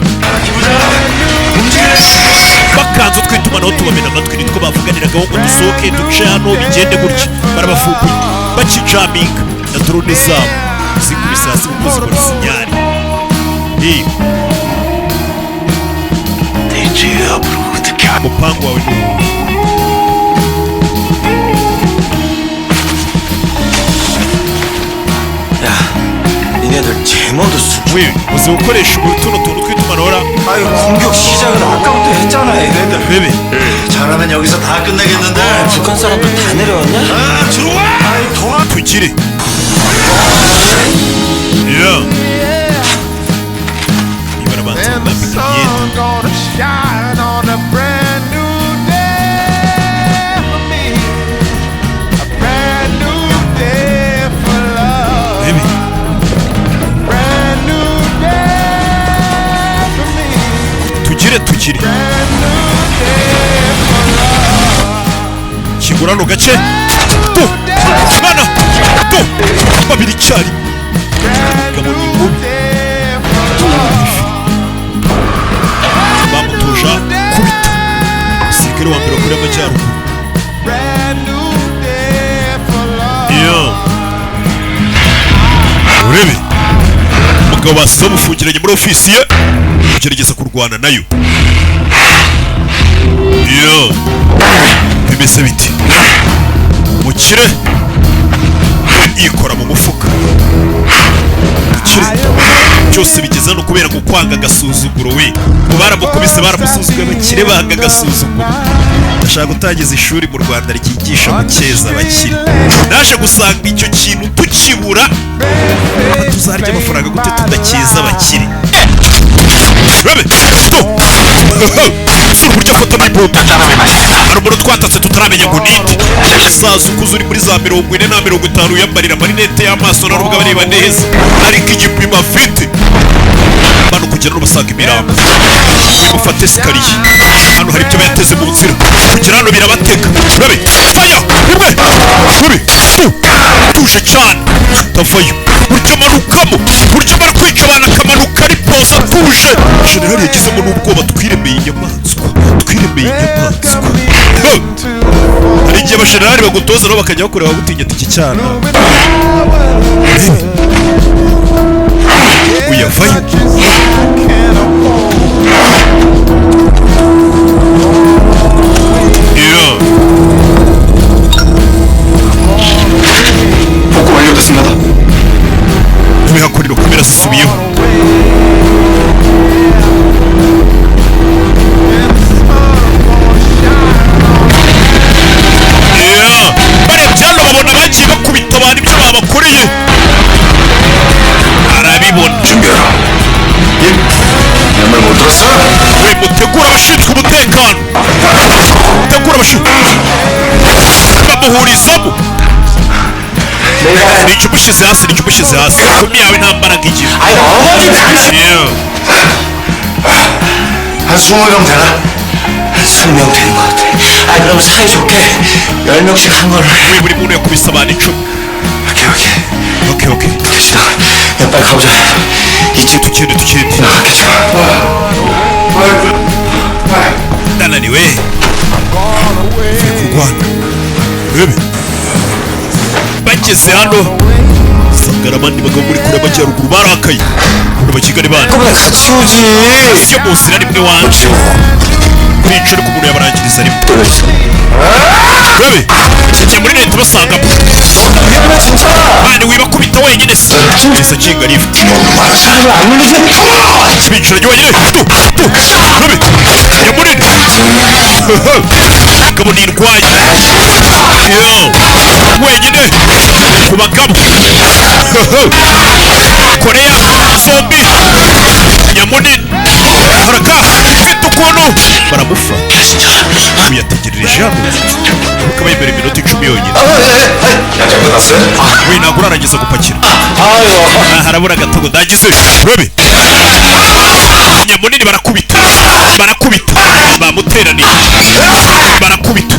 bakanze utwitumanaho tubamena amatwi nitwo bavuganiragaho ngo dusohoke duce hano bigende gutya barabafunguye bakijaminga na drone zabo zikubise hasi kuko zikora sinyari 대지 앞으로 어떻게 umupangu wawe ni uwo 니네들 제모도 왜 uzi gukoresha ubu tuno tuntu tw'itumanaho 아유 공격 시작은 아까부터 했잖아 얘네들 bebe 잘하면 여기서 다 끝내겠는데 북한 사람들 다 내려왔냐? 아 들어와! 아이 동아 twigire yeah ibarabanza bambika imyenda bebe tugire kigura no gace tu mwana tu babiri cyari gabo ni mubi bamutuja kubita sikere wa mbere kuri amajyaruguru iyo urebe umugabo basize bamufungiranye muri ofisi ye kugerageza kurwana nayo iyo bimeze biti umukire yikora mu mufuka umukire byose bigeze no kubera ngo kwanga agasuzuguro we ngo baramukubise baramusuzuguye abakire banga agasuzuguro ndashaka gutangiza ishuri mu Rwanda ryigisha gukeza abakire naje gusanga icyo kintu tukibura tuzarya amafaranga gute tudakeza abakire bebe stop sura uburyo afata n'ibomba hari umuntu twatatse tutaramenya ngo ninde umusaza ukuze uri muri za 40 na 50 yambarira marinete y'amaso na rubwa bareba neza ariko igipimo afite bano kugera no basanga imirambo bimufate esikariye hano hari ibyo bayateze mu nzira kugera hano birabateka bebe faya rimwe mubi tuje cyane tavayo buryo manukamo buryo barakwica abantu akamanuka ari poza tuje generali yagizemo n'ubwoba twiremeye inyamaswa hari igihe abashenerali bagutoza nabo bakajya bakureba bagutinya ati iki cyana uyavayo 복구 완료됐습니다. kubihakorera kamera zisubiyeho barebye hano babona bagiye bakubita abantu ibyo babakoreye arabibona 준비하라. 예. 내말 못 들었어? we mutegura abashinzwe umutekano mutegura abashinzwe bamuhurizamo nicyo umushyize hasi kumi yawe nta mbaraga igira 아이 어머니 당신 Yeah. 한 20명 되나? 20명 되는 것 같아. 아, 그럼 사이좋게 10명씩 한 거를. 우리 문에 kubisa abantu 10. 오케이. 됐어. 야, 빨리 가보자. 이제 tukiri nananiwe mvuye kurwana bebe bageze hano usanga abandi bagabo muri kure y'amajyaruguru barakaye kureba kigali bandi 그러면 같이 오지. iyo mu nzira rimwe wanje kwica ariko umuntu yabarangiriza rimwe bebe kigiye muri leta basangamo 위험해 진짜. mani wibakubita wenyine se ese kinga lift 사람을 안 물리지. binjiranye wenyine bebe nyamunini ingabo nirwaye wenyine ku bagabo koreya zombi nyamunini haraka ifite ukuntu baramufata uyategerereje hano bakaba yemera iminota 10 yonyine 야, 잘 끝났어요? we ntabwo urarangiza gupakira 아유. harabura agatogo ndagize bebe nyamunini barakubita bamuteraniye barakubita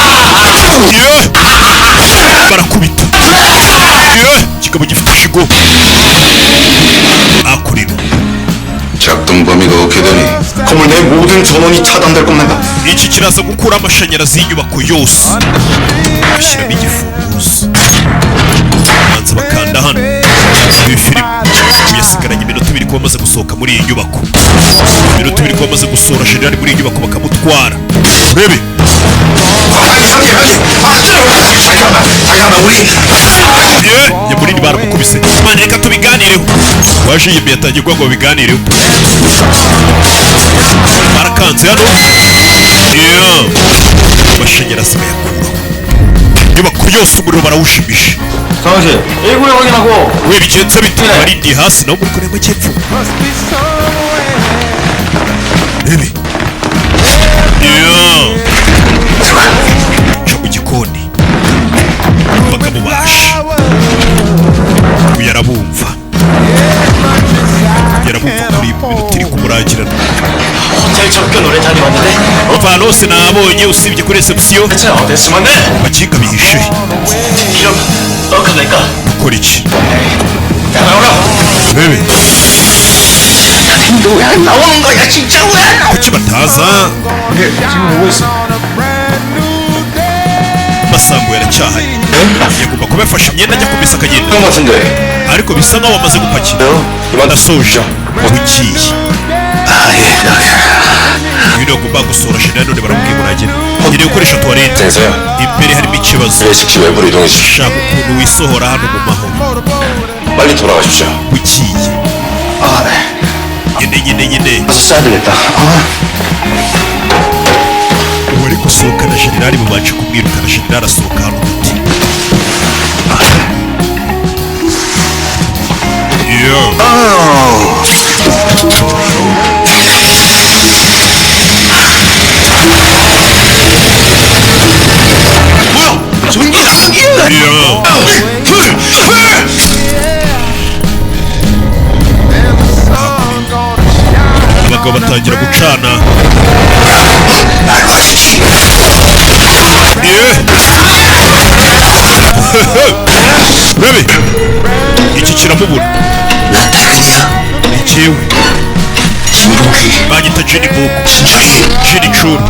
barakubita kigabo gifite ishigo akurira 작동 범위가 없게 되니 그러면 내 모든 전원이 차단될 겁니다. iki kiraza gukura amashanyarazi y'inyubako yose bashyiramo igifunguzo banza bakanda hano iyi filime uyasigaranye iminota 2 kuba amaze gusohoka muri iyi nyubako iminota 2 kuba amaze gusohora generali muri iyi nyubako bakamutwara urebe nyamunini baramukubise mani reka tubiganireho waje yemeye atangiye kuvuga ngo biganireho barakanze hano amashanyarazi bayakuraho inyubako yose umuriro barawushimije 상황실 1구에 확인하고. we bigenze bite barindiye hasi naho muri korea y'amajyepfo rebe ca mu gikoni bakamubasha yarabumva kuri minota iri kumurangirana 호텔 접근 오래 다녀왔는데. ahantu hose nabonye usibye kuri reception 대체 어땠으면 돼? bakinga bihishe 이름 어떡할까? gukora iki 야, 나오라. rebe 너 왜 안 나오는 거야? 진짜 왜 안 나와? kuki bataza 네, 지금 오고 있어. masambo yaracyahari yagomba kuba yafashe imyenda ajya kumesa akagenda 그런 것 같은데. ariko bisa nkaho bamaze gupakira 이만 ndasoje ugiye 아, 예. ibintu bagomba gusohora shira none baramubwiye muragenda ngiye gukoresha toilette 대서야. imbere harimo ikibazo 레식시 외부로 이동해 주십시오. shaka ukuntu wisohora hano mu mahoro 빨리 돌아가십시오. ugiye 아, 네. nyine 가서 써야 되겠다. uwari gusohokana generali mubanje kumwirukana generali asohoka hano uti 뭐야? 전기 나가기야. abagabo batangira gucana bebe iki kiramubura ikiwe bagita jini buku jini churu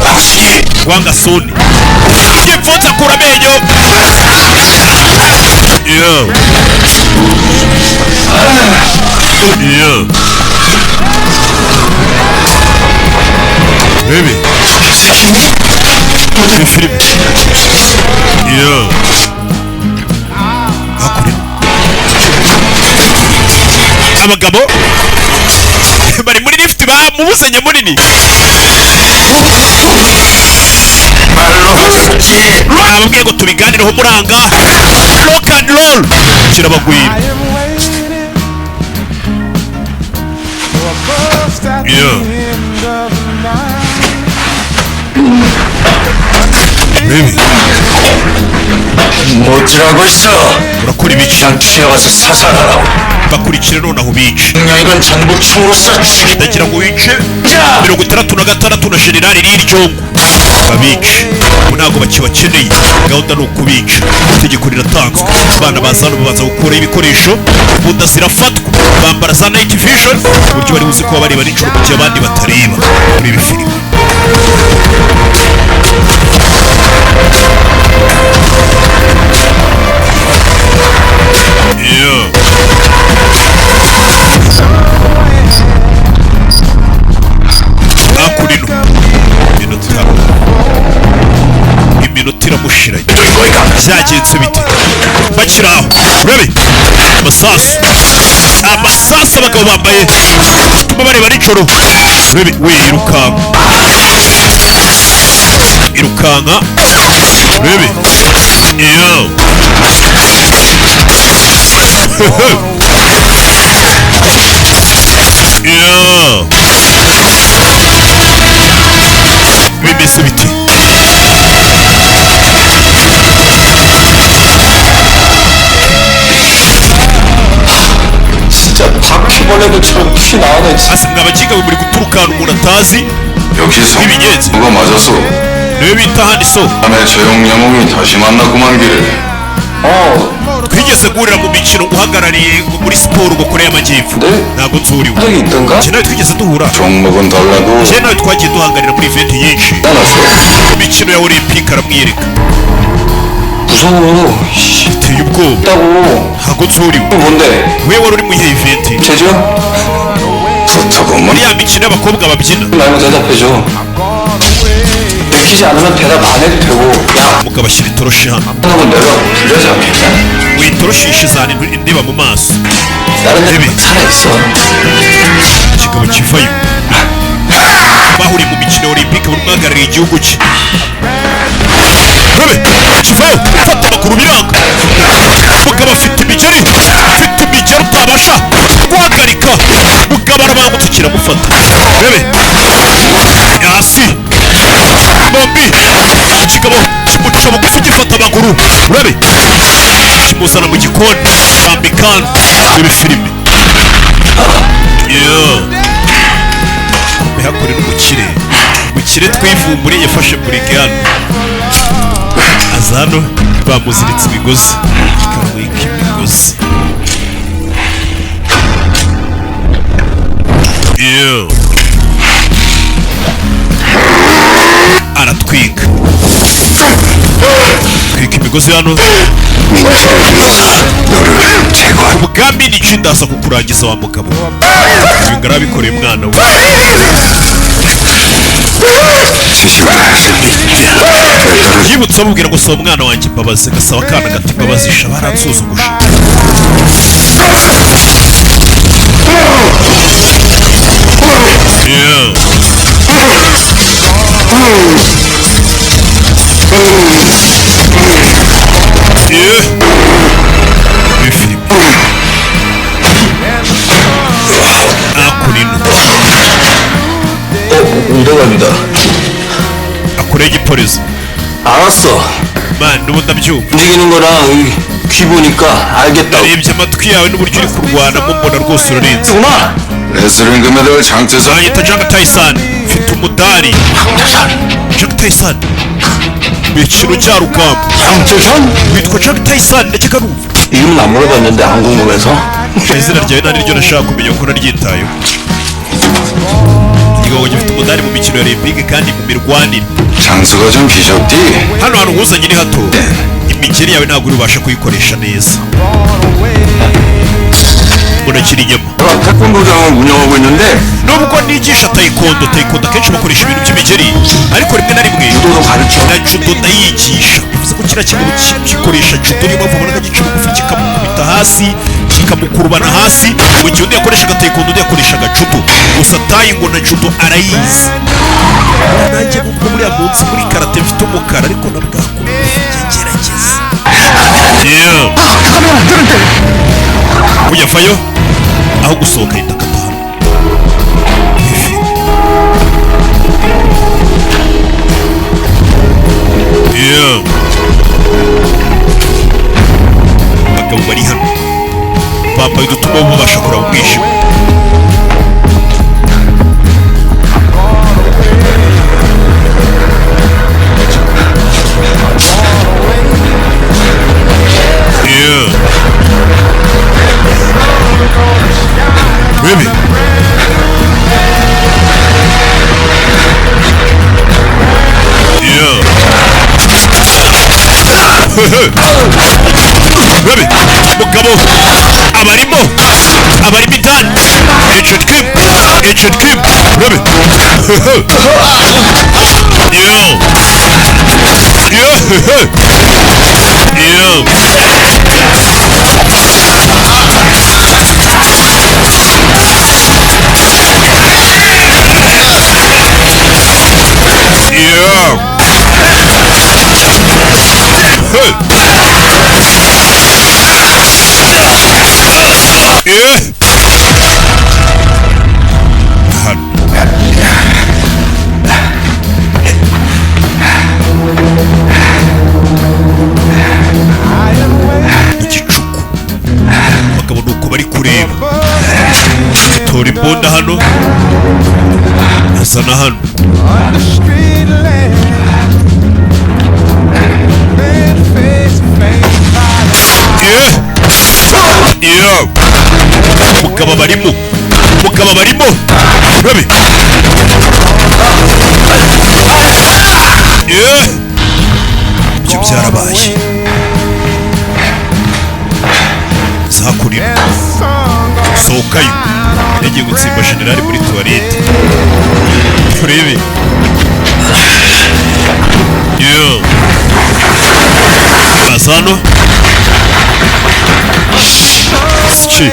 rwangasoni yipfutse akura amenyo bebe iyi filime hakurya abagabo bari muri lift bamubuze nyamunini bababwiye ngo tubiganireho muranga rock and roll kirabagwira 뭐 어찌라고 있어? urakora ibiki 그냥 튀어가서 사살하라고. bakurikire nonaho bice 이건 전부 총으로서 죽이 ndagira ngo wice 66 na generali Lirjongo babice ubu ntabwo bakibakeneye gahunda ni ukubica itegeko riratanzwe abana baza hano babanza gukuraho ibikoresho bunda zirafatwa bambara za night vision ku buryo bari buze kuba bareba nijoro mu gihe abandi batareba muri ibi filime hakurino iminota iramushiranye byagenze bite bakiri aho urebe amasasu abagabo bambaye atuma bareba nijoro urebe we irukanka urebe iyo bimeze bite 진짜 바퀴벌레들처럼 피 나오네 진짜. asa mwabakiga muri guturuka ahantu umuntu atazi 여기서 ibigenze 누가 맞아서 niwe bita hano iso 다음에 저용 영웅이 다시 만났구만 기를. twigeze guhurira mu mikino uhagarariye muri siporo ngo korea y'amajyepfo 네? ntabwo nzuriwe 적이 있던가? njye nawe twigeze duhura 종목은 달라도 njye nawe twagiye duhangarira muri event nyinshi 나났어? mu mikino ya olympique aramwiyereka 무서워. 씨. biteye ubwoba 있다고. ntabwo nzuriwe 또 뭔데? we wari uri mu iyihe event 제주? 좋다고만. muri ya mikino y'abakobwa babyina 말고 대답해줘. 내키지 않으면 대답 안 해도 되고. 야, umugabo ashyira itoroshi hano 하면 내가 불려지 않겠냐? witoroshi ishizana indeba mu maso 다른 네. 데는 살아있어. ikigabo kivayo bahuriye mu mikino ya olympique buri mwahagarariye igihugu cye Rebe, kivayo fata amakuru biranga mugabo afite imigeri utabasha guhagarika mugabo arabangutse kiramufata rebe hasi bombi ikigabo kimuca bugufi gifata amaguru urebe kimuzana mu gikoni bambikana rebe filime kumehakore n'umukire twivumbure yafashe burigane aza hano bamuziritse imigozi ikamwika imigozi aratwika twika imigozi hano umugambi ni ndaza kukurangiza wa mugabo ibi ngarabikoreye umwana we yibutse amubwira ngo saba umwana wanjye imbabazi gasaba akana gati imbabazi isha baransuzuguje 운동합니다. 아쿠레 기퍼리스. 알았어. 만 누구 남주. 움직이는 거랑 귀 보니까 알겠다. 나rebye amatwi yawe n'uburyo uri kurwanamo mbona rwose urarenze. 구나. 레슬링 금메달 장태산. Banyita Jack Tyson. Mfite umudari. Jack Tyson. mikino njyarugamba. 장태선? witwa Jack Tyson ndetse karumva. 이름은 안 물어봤는데 안 궁금해서? izina ryawe nta niryo nashaka kumenya ko naryitayeho. igihugu gifite umudari mu mikino ya Olympique kandi mu mirwanire. 장수가 좀 비좁디? hano hantu huzanye ni hato. imigeri yawe ntabwo uribasha kuyikoresha neza. munakiri inyama. 태권도장을 운영하고 있는데 nubwo nigisha taekwondo akenshi bakoresha ibintu by'imigeri ariko rimwe na rimwe judo도 가르쳐. na judo ndayigisha bivuze ko kiriya kintu gikoresha judo niyo mpamvu ubona gica bugufi kikamukubita hasi kikamukurubana hasi mu gihe undi yakoreshaga taekwondo undi yakoreshaga judo gusa tayi ngo na judo arayizi nanjye nubwo muri ya munsi muri karate mfite umukara ariko nabwakubye gerageza uyavayo aho gusohoka yita akatahana abagabo bari hano bambaye udutuma babasha kureba umwijima. Baby. Yeah. Baby. Mugabo. Abarimo indani. Agent Kim. Baby. Yeah. igicuku abagabo nuko bari kureba tora imbunda hano azana hano umugabo barimo baby. Ibyo byarabaye zakurira sohokayo yagiye gutsimba generali muri tuwarete turebe baza hano siki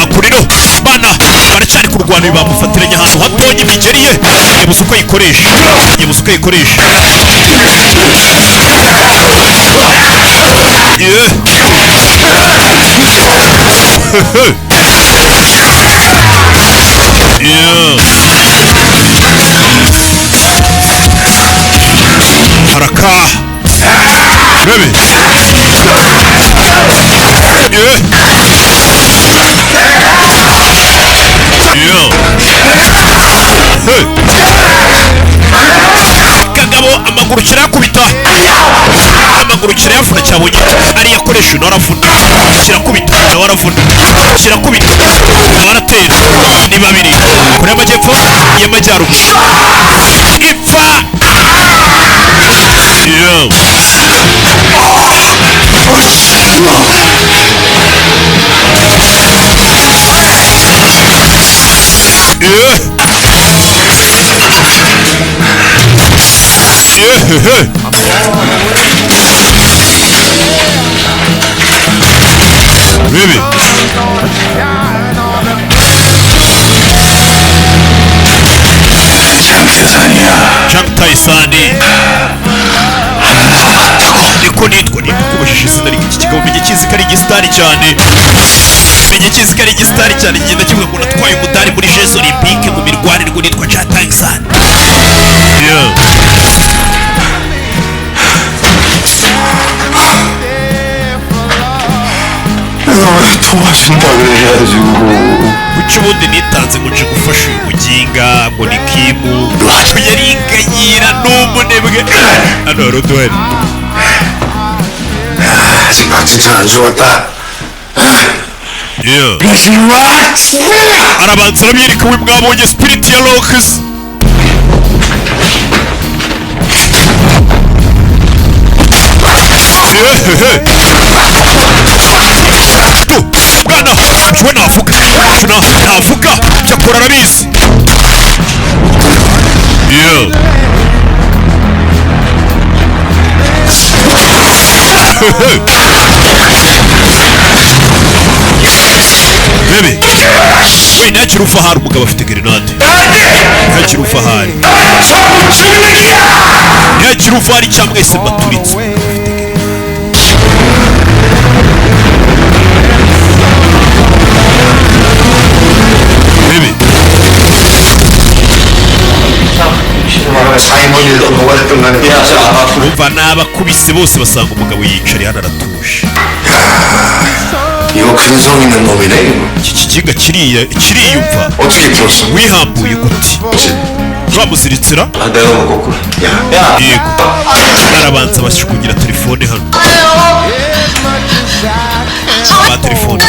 akuriro bana baracyari kurwana bamufatiranye ahantu hatonya imigeri ye yabuze uko ayikoresha haraka baby. Kagabo amaguru kirakubita yafuna cyabonye ari yakoresha naravuna kirakubita nawaravuna kirakubita nawaratera ni babiri kuri amajyepfo y'amajyaruguru ipfa baby. Jack Taisani niko nitwa kubashije izina ry'iki kigabo menye kizi kari igisitari cyane ngenda kivuga ngo natwaye umudari muri Jeux Olympique mu mirwanire ngo nitwa Jack Taisani. 도와준다 그래가지고 kuki ubundi nitanze ngo nje gufasha uyu muginga ngo ni Kimu yariganyira n'umunebwe hano Rodwell 생각 진짜 안 좋았다. arabanza aramwereka we mwabonye spirit ya Locus bwana we navuga cyakora arabizi baby we ntakiri uva hari umugabo afite grenade ntakiri uva hari cyangwa ese mbaturitse 일도 뭐가 됐든 간에 umva n'abakubise bose basanga umugabo yiyicariye hano aratuje. 이거 근성 있는 놈이네 이거. iki kiginga kiriyumva. 어떻게 풀었어? wihambuye gute? bamuziritsira? 내가 먹었구나. 야 yego arabanza bashukugira telefone hano. amatelefone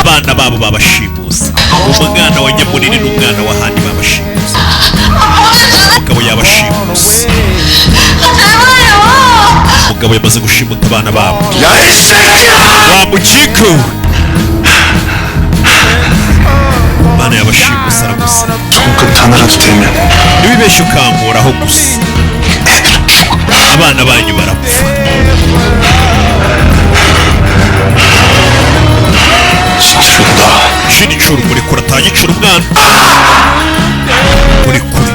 abana babo babashimuse. umwana wa Nyamunini n'umwana wa Handi babashimuse. umugabo yabashimuse. umugabo yamaze gushimuta abana babo. wamucika umwana yabashimuse aragusa. 손끝 하나라도 되면 ntibibeshye ukankuraho gusa abana banyu barapfa. 사실다. shinicura umurekura atagicura umwana. uri kure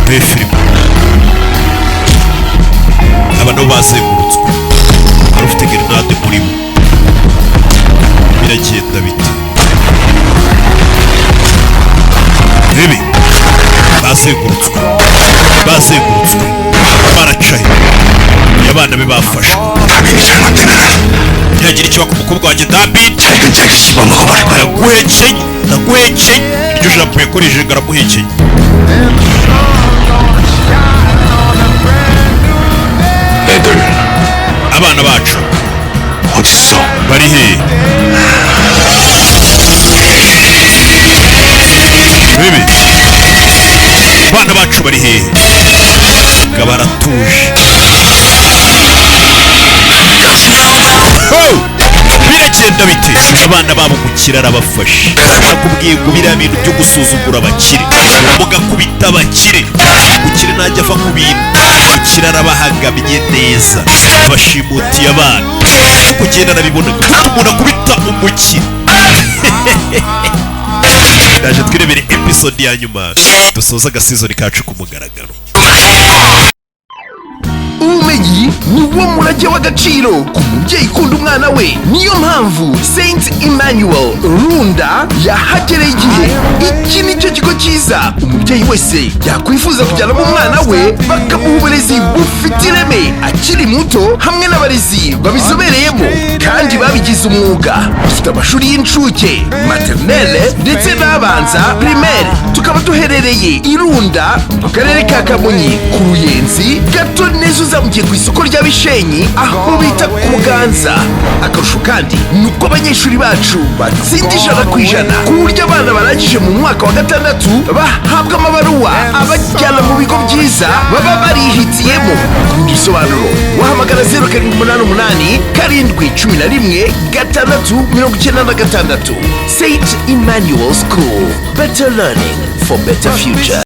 bibi filime aba nabo bazengurutswe. hari ufite grenade muri bo. biragenda bite? bibi bazengurutswe baracaye. abana be bafashwe. ntiyagira ikiba ku mukobwa wanjye ndambite. ndaguhekeye iryo jambo yakoresheje ngo aramuhekeye. 애들 abana bacu 어딨어? bari hehe? bibi abana bacu bari hehe? ngo baratuje. biragenda bite? abana babo umukire arabafashe. nakubwiye ngo biriya bintu byo gusuzugura abakire mugakubita abakire. umukire ntajya ava ku bintu. umukire arabahagamye neza. bashimutiye abana uko ugenda arabibona. umuntu akubita umukire. ndaje twirebere episode ya nyuma dusoza agasizoni kacu ku mugaragaro. ubumenyi ni wo murage w'agaciro ku mubyeyi ukunda umwana we. niyo mpamvu Saint Emmanuel Runda yahagereye igihe. iki ni cyo kigo cyiza umubyeyi wese yakwifuza kujyanamo umwana we bakamuha uburezi bufite ireme akiri muto hamwe n'abarezi babizobereyemo kandi babigize umwuga. dufite amashuri y'incuke, maternelle ndetse n'abanza primaire. tukaba duherereye i Runda mu karere ka Kamonyi ku Ruyenzi gato neza uzamukiye ku isoko rya Bishenyi aho bita ku Muganza. akarusho kandi ni uko abanyeshuri bacu batsinda 100% ku buryo abana barangije mu mwaka wa gatandatu bahabwa amabaruwa abajyana mu bigo byiza baba barihitiyemo. ku bindi bisobanuro wahamagara 0788 711 696. Saint Emmanuel School, better learning for better future.